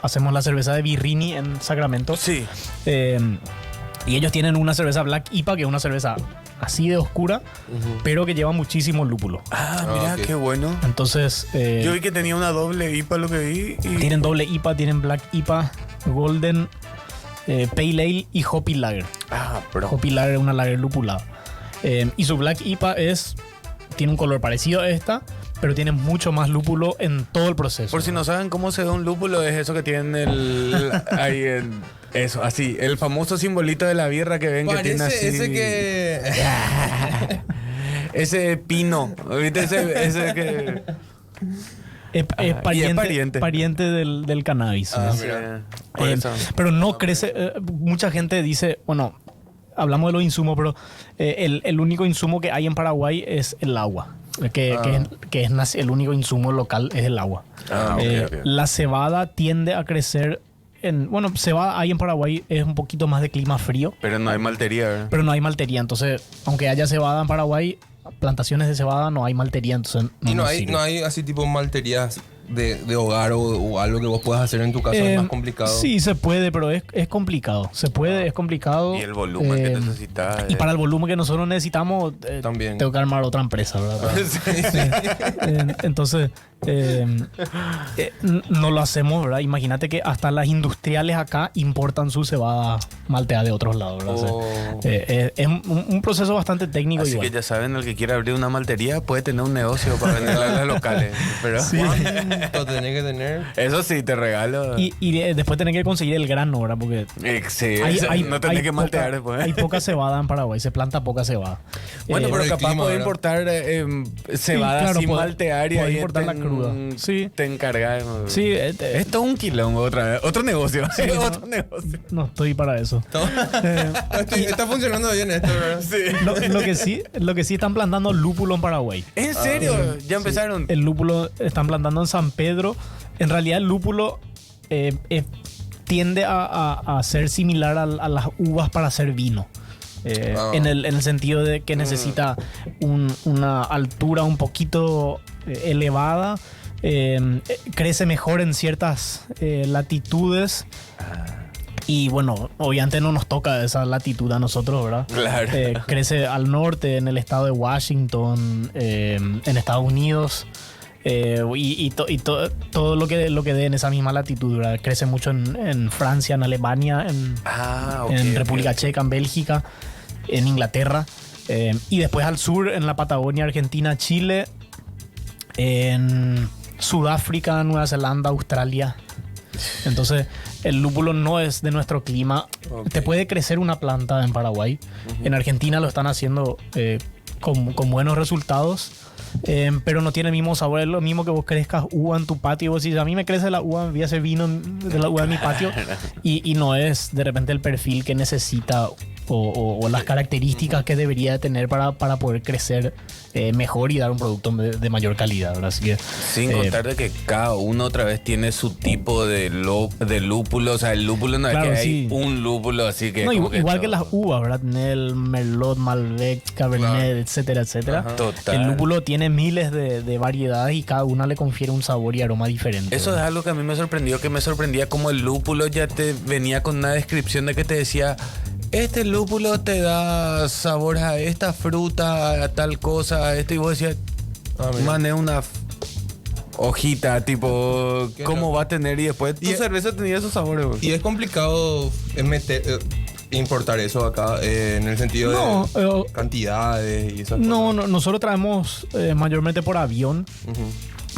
hacemos la cerveza de Birrini en Sacramento. Sí. Y ellos tienen una cerveza Black IPA, que es una cerveza así de oscura, pero que lleva muchísimo lúpulo. Mira, ok. qué bueno. Entonces... Yo vi que tenía una doble IPA lo que vi. Tienen doble IPA, tienen Black IPA, Golden, Pale Ale y Hoppy Lager. Pero... Hoppy Lager es una lager lupulada. Y su Black IPA tiene un color parecido a esta, pero tiene mucho más lúpulo en todo el proceso. Por si no saben cómo se ve un lúpulo, es eso que tiene ahí en... Eso, así, el famoso simbolito de la birra que ven que tiene así... Ese que... ese pino, ¿viste? Ese que... Es pariente del cannabis. mira. Por eso. Pero no crece. Mucha gente dice, bueno, hablamos de los insumos, pero el único insumo que hay en Paraguay es el agua. Que es el único insumo local es el agua. Ok. La cebada tiende a crecer cebada hay en Paraguay, es un poquito más de clima frío. Pero no hay maltería, ¿verdad? Pero no hay maltería, entonces, aunque haya cebada en Paraguay, plantaciones de cebada no hay maltería, entonces Y no sirve. hay así tipo malterías de hogar o algo que vos puedas hacer en tu casa, es más complicado. Sí, se puede, pero es complicado. Se puede, es complicado. Y el volumen que necesitas. Y para el volumen que nosotros necesitamos, También. tengo que armar otra empresa, ¿verdad? Entonces, no lo hacemos, ¿verdad? Imagínate que hasta las industriales acá importan su cebada malteada de otros lados, ¿verdad? O sea, es un proceso bastante técnico. Así igual. que ya saben, el que quiera abrir una maltería puede tener un negocio para venderla a las locales. Pero Lo tenés que tener. eso sí, te regalo. Y después tenés que conseguir el grano, ¿verdad? Porque no tenés que maltear después. hay poca cebada en Paraguay, se planta poca cebada. Bueno, por pero el capaz clima, puede ¿verdad? importar cebada claro, sin puede- maltear y puede ahí importar la cruda. Sí. te encargas. Sí, Esto es un quilombo otra vez. Otro negocio. Otro negocio. no estoy para eso. Está funcionando bien esto, ¿verdad? Sí. Lo que sí están plantando lúpulo en Paraguay. ¿En serio? ¿Ya empezaron? El lúpulo están plantando en San Pedro. En realidad el lúpulo tiende a ser similar a las uvas para hacer vino. En el sentido de que necesita una altura un poquito elevada. Crece mejor en ciertas latitudes. Y bueno, obviamente no nos toca esa latitud a nosotros, ¿verdad? Claro. Crece al norte, en el estado de Washington, en Estados Unidos. Todo lo que dé en esa misma latitud, ¿verdad? Crece mucho en Francia, en Alemania, en República Checa, en Bélgica, en Inglaterra. Y después al sur, en la Patagonia, Argentina, Chile, en Sudáfrica, Nueva Zelanda, Australia. Entonces, el lúpulo no es de nuestro clima. Ok. Te puede crecer una planta en Paraguay. En Argentina lo están haciendo con buenos resultados. Pero no tiene el mismo sabor. Es lo mismo que vos crezcas uva en tu patio y vos decís, a mí me crece la uva, voy a hacer vino de la uva en mi patio. Y no es de repente el perfil que necesita o las características que debería de tener para poder crecer mejor y dar un producto de mayor calidad, ¿verdad? Así que, Sin contar de que cada uno otra vez tiene su tipo de lúpulo. O sea, el lúpulo no Claro, es que sí. hay un lúpulo así que... no, como igual que todo. las uvas, ¿verdad? Nel, Merlot, Malbec, Cabernet, Claro. etcétera, etcétera. Total. El lúpulo tiene miles de variedades y cada una le confiere un sabor y aroma diferente. Eso es ¿verdad? algo que a mí me sorprendió, que me sorprendía como el lúpulo ya te venía con una descripción de que te decía este lúpulo te da sabor a esta fruta, a tal cosa, a esto, y vos decías, man, es una hojita, tipo, ¿cómo va a tener? Y después tu cerveza tenía esos sabores. Bro. Y es complicado importar eso acá, en el sentido de cantidades y esas No, cosas. nosotros traemos mayormente por avión,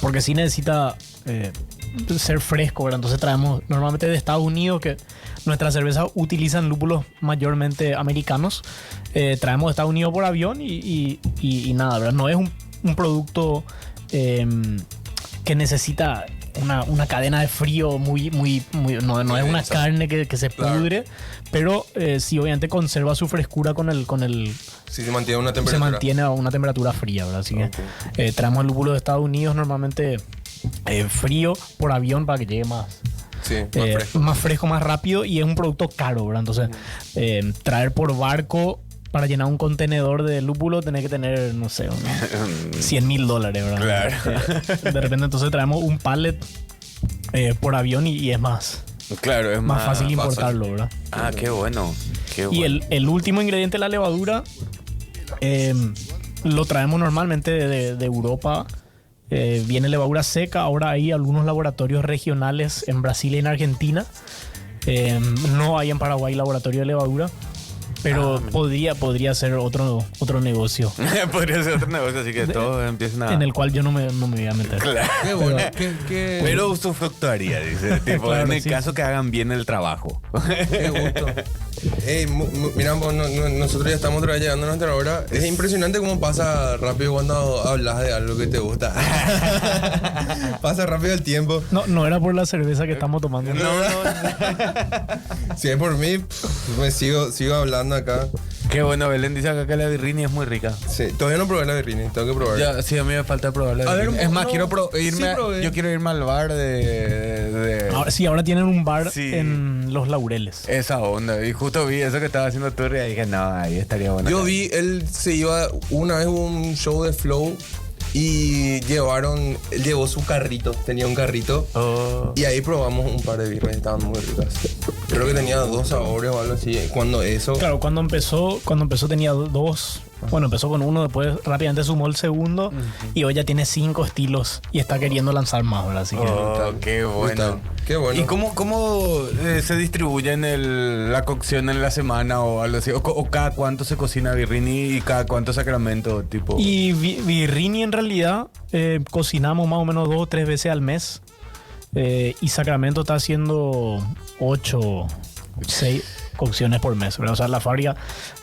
porque sí necesita ser fresco, ¿verdad? Entonces traemos normalmente de Estados Unidos, que nuestras cervezas utilizan lúpulos mayormente americanos. Traemos de Estados Unidos por avión y nada, ¿verdad? No es un producto que necesita una cadena de frío muy no es una carne que se pudre, pero sí obviamente conserva su frescura con el Sí, se mantiene una temperatura. se mantiene a una temperatura fría, ¿verdad? Así que traemos el lúpulo de Estados Unidos normalmente frío por avión para que llegue más más fresco, más rápido, y es un producto caro, ¿verdad? Entonces traer por barco para llenar un contenedor de lúpulo tenés que tener, no sé, unos $100,000, ¿verdad? Claro. De repente entonces traemos un pallet por avión y es más Claro, es más fácil importarlo, ¿verdad? Ah, qué bueno. Qué Y bueno. el último ingrediente, la levadura, lo traemos normalmente de Europa. Viene levadura seca. Ahora hay algunos laboratorios regionales en Brasil y en Argentina. No hay en Paraguay laboratorio de levadura. Pero podría ser otro negocio Podría ser otro negocio, así que todos empiezan a... en el cual yo no me voy a meter. Claro. Qué bueno. Pero usufructuaría, dice. Tipo, Claro, en el sí. caso que hagan bien el trabajo. Qué gusto. Ey, mira, nosotros ya estamos llegando a nuestra hora. Es impresionante cómo pasa rápido cuando hablas de algo que te gusta. Pasa rápido el tiempo. No era por la cerveza que estamos tomando. Si es por mí, me sigo hablando acá. Qué bueno, Belén dice acá que la birrini es muy rica. Sí, todavía no probé la birrini, tengo que probar. Ya, sí, a mí me falta probarla. A ver, es más, no, quiero irme. sí probé. Yo quiero irme al bar de Ahora tienen un bar Sí. en Los Laureles. esa onda. Y justo vi eso que estaba haciendo Turri y dije, no, ahí estaría bueno. Yo vi, él se iba, una vez hubo un show de Flow y él llevó su carrito, tenía un carrito. Oh. Y ahí probamos un par de birras, estaban muy ricas. Creo que tenía 2 sabores o algo así. Claro, cuando empezó tenía 2. Bueno, empezó con uno, después rápidamente sumó el segundo y hoy ya tiene 5 estilos y está queriendo lanzar más, ¿verdad? Así que Oh, qué bueno. Qué bueno. ¿Y cómo se distribuyen la cocción en la semana o algo así? ¿O cada cuánto se cocina birrini y cada cuánto sacramento? Tipo... Y birrini en realidad cocinamos más o menos 2 o 3 veces al mes. Y Sacramento está haciendo 8, 6 cocciones por mes, ¿verdad? O sea, la fábrica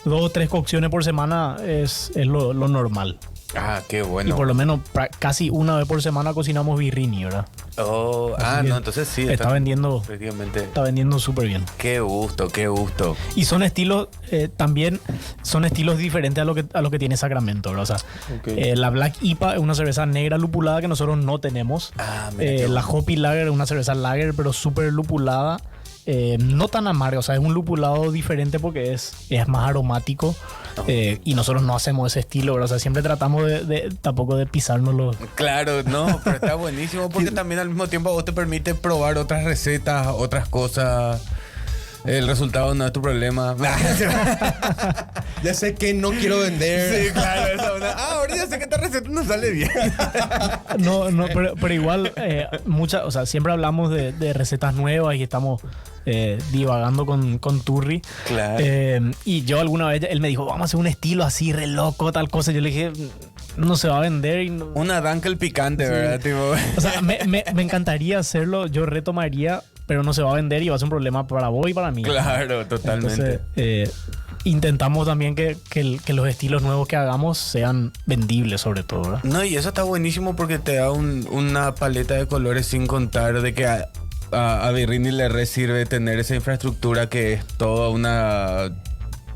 2 o 3 cocciones por semana es lo normal. Ah, qué bueno. Y por lo menos casi una vez por semana cocinamos birrini, ¿verdad? Oh, Así que no, entonces sí. está vendiendo Prácticamente. Está vendiendo súper bien. Qué gusto, qué gusto. Y son estilos, también son estilos diferentes a lo que tiene Sacramento, ¿verdad? O sea, la Black IPA es una cerveza negra lupulada que nosotros no tenemos. Ah, mira qué La Hoppy Lager es una cerveza lager, pero súper lupulada. No tan amarga, o sea, es un lupulado diferente porque es más aromático. Y nosotros no hacemos ese estilo, ¿verdad? O sea, siempre tratamos tampoco de pisarnos los... Claro, no, pero está buenísimo porque también al mismo tiempo a vos te permite probar otras recetas, otras cosas. El resultado no es tu problema. Ya sé que no quiero vender. Sí, claro, esa onda. Ahora ya sé que esta receta no sale bien. No, pero igual, o sea, siempre hablamos de recetas nuevas y estamos divagando con Turri. Claro. Y yo alguna vez, él me dijo, vamos a hacer un estilo así, re loco, tal cosa. Yo le dije, no se va a vender. Y no... Una Dunkel picante, ¿verdad? Tipo... O sea, me encantaría hacerlo, yo retomaría, pero no se va a vender y va a ser un problema para vos y para mí. Claro, totalmente. Entonces, intentamos también que los estilos nuevos que hagamos sean vendibles, sobre todo, ¿verdad? No, y eso está buenísimo porque te da una paleta de colores sin contar de que a Birrini le sirve tener esa infraestructura que es toda una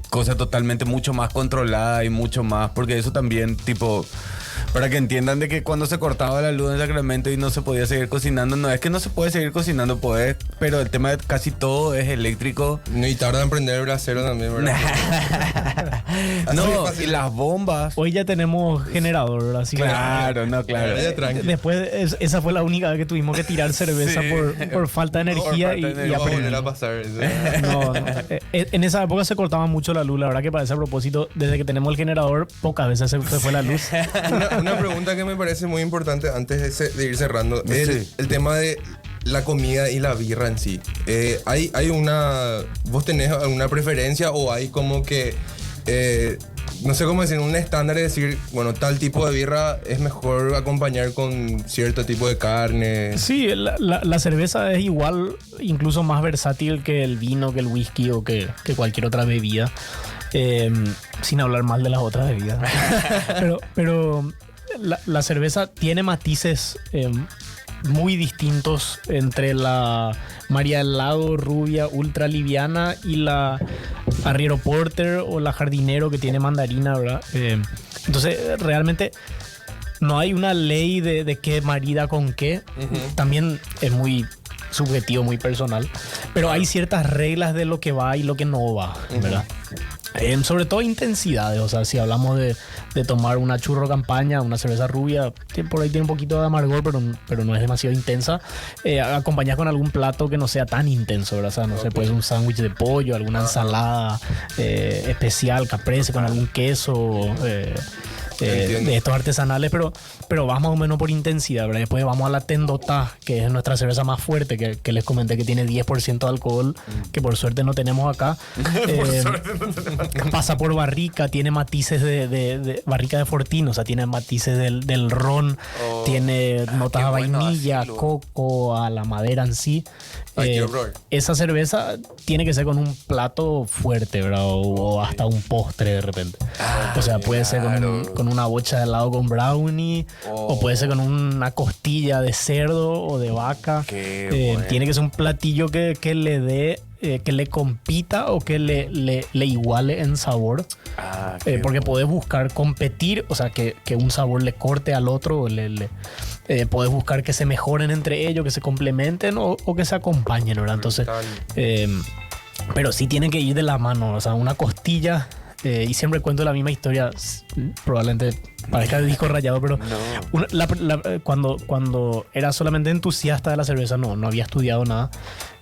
cosa totalmente mucho más controlada y mucho más, porque eso también, tipo, Para que entiendan de que cuando se cortaba la luz en Sacramento y no se podía seguir cocinando, no es que no se puede seguir cocinando, pues, pero el tema de casi todo es eléctrico. Y tarda en prender el brasero también, ¿verdad? No, y las bombas. Hoy ya tenemos generador, ¿verdad? Así que- Claro, no, claro. Ya tranqui. Después, esa fue la única vez que tuvimos que tirar cerveza Sí. por falta de energía falta de y energía. No va a volver aprender. a pasar. No, no. En esa época se cortaba mucho la luz. La verdad que para ese propósito, desde que tenemos el generador, pocas veces se fue la luz. Una pregunta que me parece muy importante antes de ir cerrando. Sí. El tema de la comida y la birra en sí. ¿Hay una... ¿Vos tenés alguna preferencia o hay como que... no sé cómo decir, un estándar de decir, bueno, tal tipo de birra es mejor acompañar con cierto tipo de carne? Sí, la cerveza es igual, incluso más versátil que el vino, que el whisky o que cualquier otra bebida. Sin hablar mal de las otras bebidas. pero la cerveza tiene matices muy distintos entre la María del Lago rubia ultra liviana y la Arriero Porter o la Jardinero que tiene mandarina, ¿verdad? Entonces realmente no hay una ley de qué marida con qué. También es muy subjetivo, muy personal, pero hay ciertas reglas de lo que va y lo que no va, ¿verdad? Sobre todo intensidades, o sea, si hablamos de tomar una churro campaña, una cerveza rubia, por ahí tiene un poquito de amargor, pero no es demasiado intensa, acompañar con algún plato que no sea tan intenso, ¿verdad? O sea, no sé, puede ser un sándwich de pollo, alguna ensalada especial, caprese, con algún queso, de estos artesanales, pero va más o menos por intensidad, ¿verdad? Después vamos a la Tendota, que es nuestra cerveza más fuerte, que les comenté que tiene 10% de alcohol, que por suerte no tenemos acá. Pasa por barrica, tiene matices de barrica de Fortino, o sea, tiene matices del ron, tiene notas qué a bueno, vainilla, así, coco, a la madera en sí. Ay, qué horror. Esa cerveza tiene que ser con un plato fuerte, ¿verdad? O hasta un postre de repente. O sea, puede ser con una bocha de helado con brownie, o puede ser con una costilla de cerdo o de vaca. Qué bueno. Tiene que ser un platillo que le dé, que le compita o que le iguale en sabor. Porque podés buscar competir, o sea, que un sabor le corte al otro, o podés buscar que se mejoren entre ellos, que se complementen o que se acompañen, ¿verdad? Entonces, pero sí tienen que ir de la mano, o sea, una costilla, y siempre cuento la misma historia, probablemente parezca de disco rayado, pero cuando era solamente entusiasta de la cerveza, no había estudiado nada,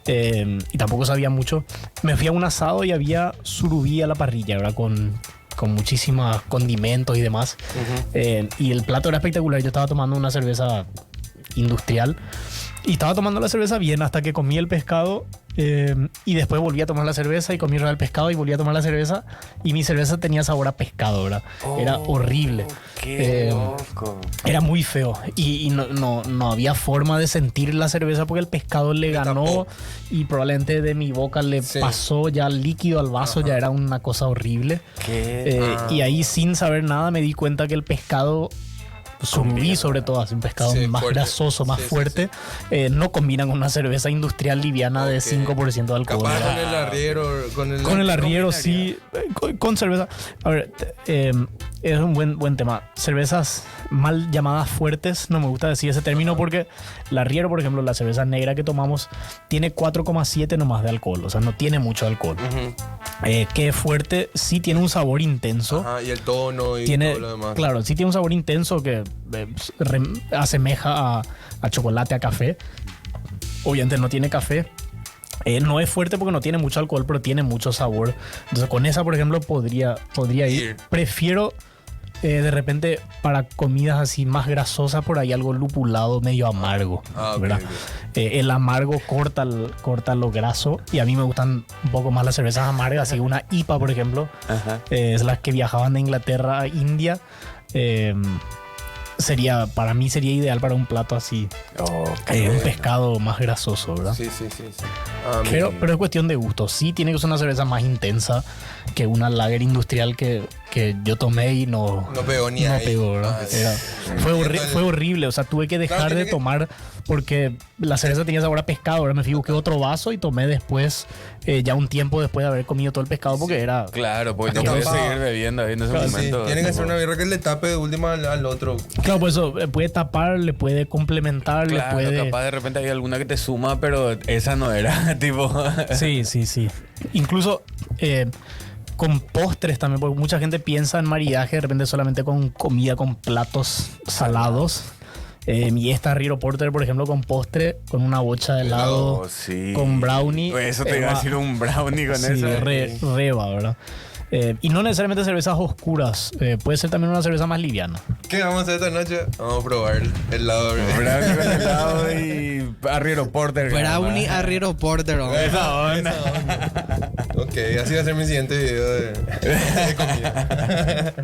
y tampoco sabía mucho, me fui a un asado y había surubí a la parrilla, ¿verdad? Con muchísimos condimentos y demás. Y el plato era espectacular. Yo estaba tomando una cerveza industrial y estaba tomando la cerveza bien hasta que comí el pescado, y después volví a tomar la cerveza y comí el pescado y volví a tomar la cerveza, y mi cerveza tenía sabor a pescado, ¿verdad? Era horrible. Qué loco. Era muy feo y no había forma de sentir la cerveza porque el pescado le ganó tapó. y probablemente de mi boca le pasó ya el líquido al vaso. Ya era una cosa horrible. Y ahí, sin saber nada, me di cuenta que el pescado surubí, sobre todo, así un pescado más fuerte. grasoso, más fuerte, no combinan con una cerveza industrial liviana de 5% de alcohol. Capaz con el arriero, Con el arriero, sí. Con cerveza. A ver, es un buen tema. Cervezas mal llamadas fuertes, no me gusta decir ese término porque el arriero, por ejemplo, la cerveza negra que tomamos, tiene 4,7 nomás de alcohol. O sea, no tiene mucho alcohol. Que es fuerte, sí tiene un sabor intenso. Y el tono y Tiene, todo lo demás. claro, sí tiene un sabor intenso que asemeja a chocolate, a café. Obviamente no tiene café. No es fuerte porque no tiene mucho alcohol, pero tiene mucho sabor. Entonces con esa, por ejemplo, podría ir. Prefiero de repente para comidas así más grasosas por ahí algo lupulado, medio amargo, ¿verdad? El amargo corta lo graso y a mí me gustan un poco más las cervezas amargas, así una IPA, por ejemplo, es las que viajaban de Inglaterra a India. Para mí sería ideal para un plato así, un pescado más grasoso, ¿verdad? Sí. Pero es cuestión de gusto. Sí tiene que ser una cerveza más intensa que una lager industrial que yo tomé y no pegó ni ahí. pegó, ¿verdad? Fue horrible. O sea, tuve que dejar de tomar porque la cerveza tenía sabor a pescado. Ahora me fui, busqué otro vaso y tomé después, ya un tiempo después de haber comido todo el pescado porque era... Claro, porque no Capaz. puedes seguir bebiendo ahí en ese Sí, momento. tiene que ser una birra que le tape de última al otro. Claro, pues eso, le puede tapar, le puede complementar, Claro, le puede... capaz de repente hay alguna que te suma, pero esa no era, tipo... Sí. Incluso con postres también, porque mucha gente piensa en maridaje de repente solamente con comida, con platos salados. Y esta Riro Porter, por ejemplo, con postre, con una bocha de helado, sí. con brownie. Eso te iba a decir, un brownie con sí, eso. Reba, ¿verdad? Y no necesariamente cervezas oscuras, puede ser también una cerveza más liviana. ¿Qué vamos a hacer esta noche? Vamos a probar el helado. Brownie con helado y Arriero Porter. Brownie Arriero Porter. hombre. Esa onda. Ok, así va a ser mi siguiente video de comida.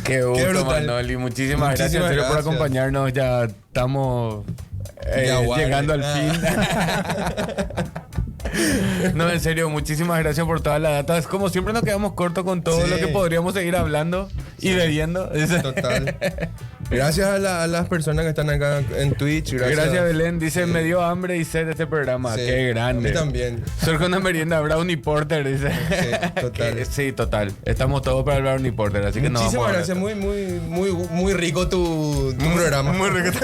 Qué gusto, brutal. Manoli. Muchísimas gracias, en Muchísimas serio, por gracias. acompañarnos. Ya estamos Ya, guay. llegando al fin. No, en serio, muchísimas gracias por toda la data. Es como siempre nos quedamos cortos con todo Sí. lo que podríamos seguir hablando y bebiendo. Total. Gracias a las personas que están acá en Twitch. Gracias, Belén. Dice, me dio hambre y sed de este programa. Sí, Qué grande. A mí también. Surge una merienda Brownie Porter, dice. Sí, total. Sí, total. Estamos todos para el Brownie Porter, así que no vamos Muchísimas a gracias. Muy rico tu programa. Muy rico.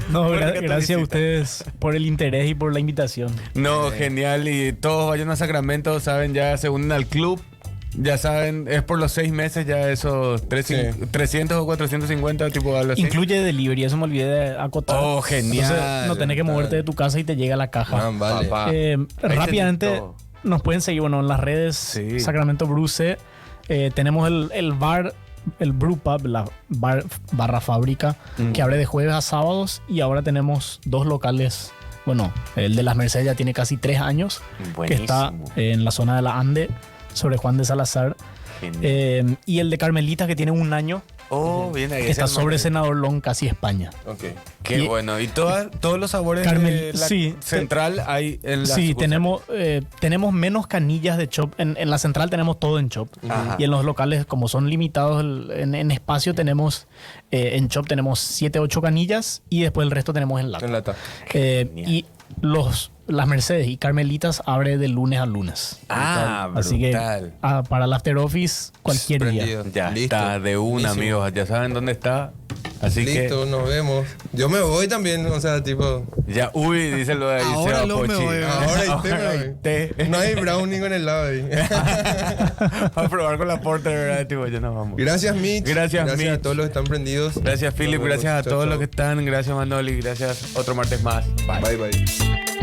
No, Bueno, que te gracias a visita. ustedes por el interés y por la invitación. No, genial. Y todos vayan a Sacramento, saben, ya se unen al club. Ya saben, es por los 6 meses ya esos 300 o 450, tipo algo así. Incluye delivery, eso me olvidé de acotar. Oh, genial. Entonces, no tenés que moverte de tu casa y te llega la caja. Ah, vale. Papá. Rápidamente tenés todo. nos pueden seguir en las redes Sí. Sacramento Bruce. Tenemos el bar, el Brew Pub, la barra fábrica, que abre de jueves a sábados. Y ahora tenemos 2 locales. Bueno, el de las Mercedes ya tiene casi 3 años. Que está Buenísimo. en la zona de la Ande, sobre Juan de Salazar. Genial. Y el de Carmelita, que tiene 1 año, Oh, bien ahí. que está sobre Senador Long, casi España. Ok. Qué y- bueno. Y todos los sabores Carmel- de la sí, central hay en la Sí, sucursal. tenemos menos canillas de chop. En la central tenemos todo en chop. Ajá. Y en los locales, como son limitados en espacio, tenemos en chop tenemos 7, 8 canillas y después el resto tenemos en lata. En lata. Genial. Y las Mercedes y Carmelitas abre de lunes a lunes. Ah, Así que brutal. para el after office cualquier día. Prendido. Ya Listo. está, de una, Buenísimo. amigos. Ya saben dónde está. Así Listo, nos vemos. Yo me voy también, o sea, tipo. que ya, uy, dice lo de ahí. Ahora Seba lo me Pochi. voy, Ahora y Ahora y té. No hay brownie con helado ahí. A probar con la Porter, ¿verdad? Tipo, ya nos vamos. Gracias, Mitch. Gracias, Mitch. a todos los que están prendidos. Gracias, Philip. Nos vemos. Gracias a Chao, todos chao. los que están. Gracias, Manoli. Gracias. Otro martes más. Bye. Bye, bye.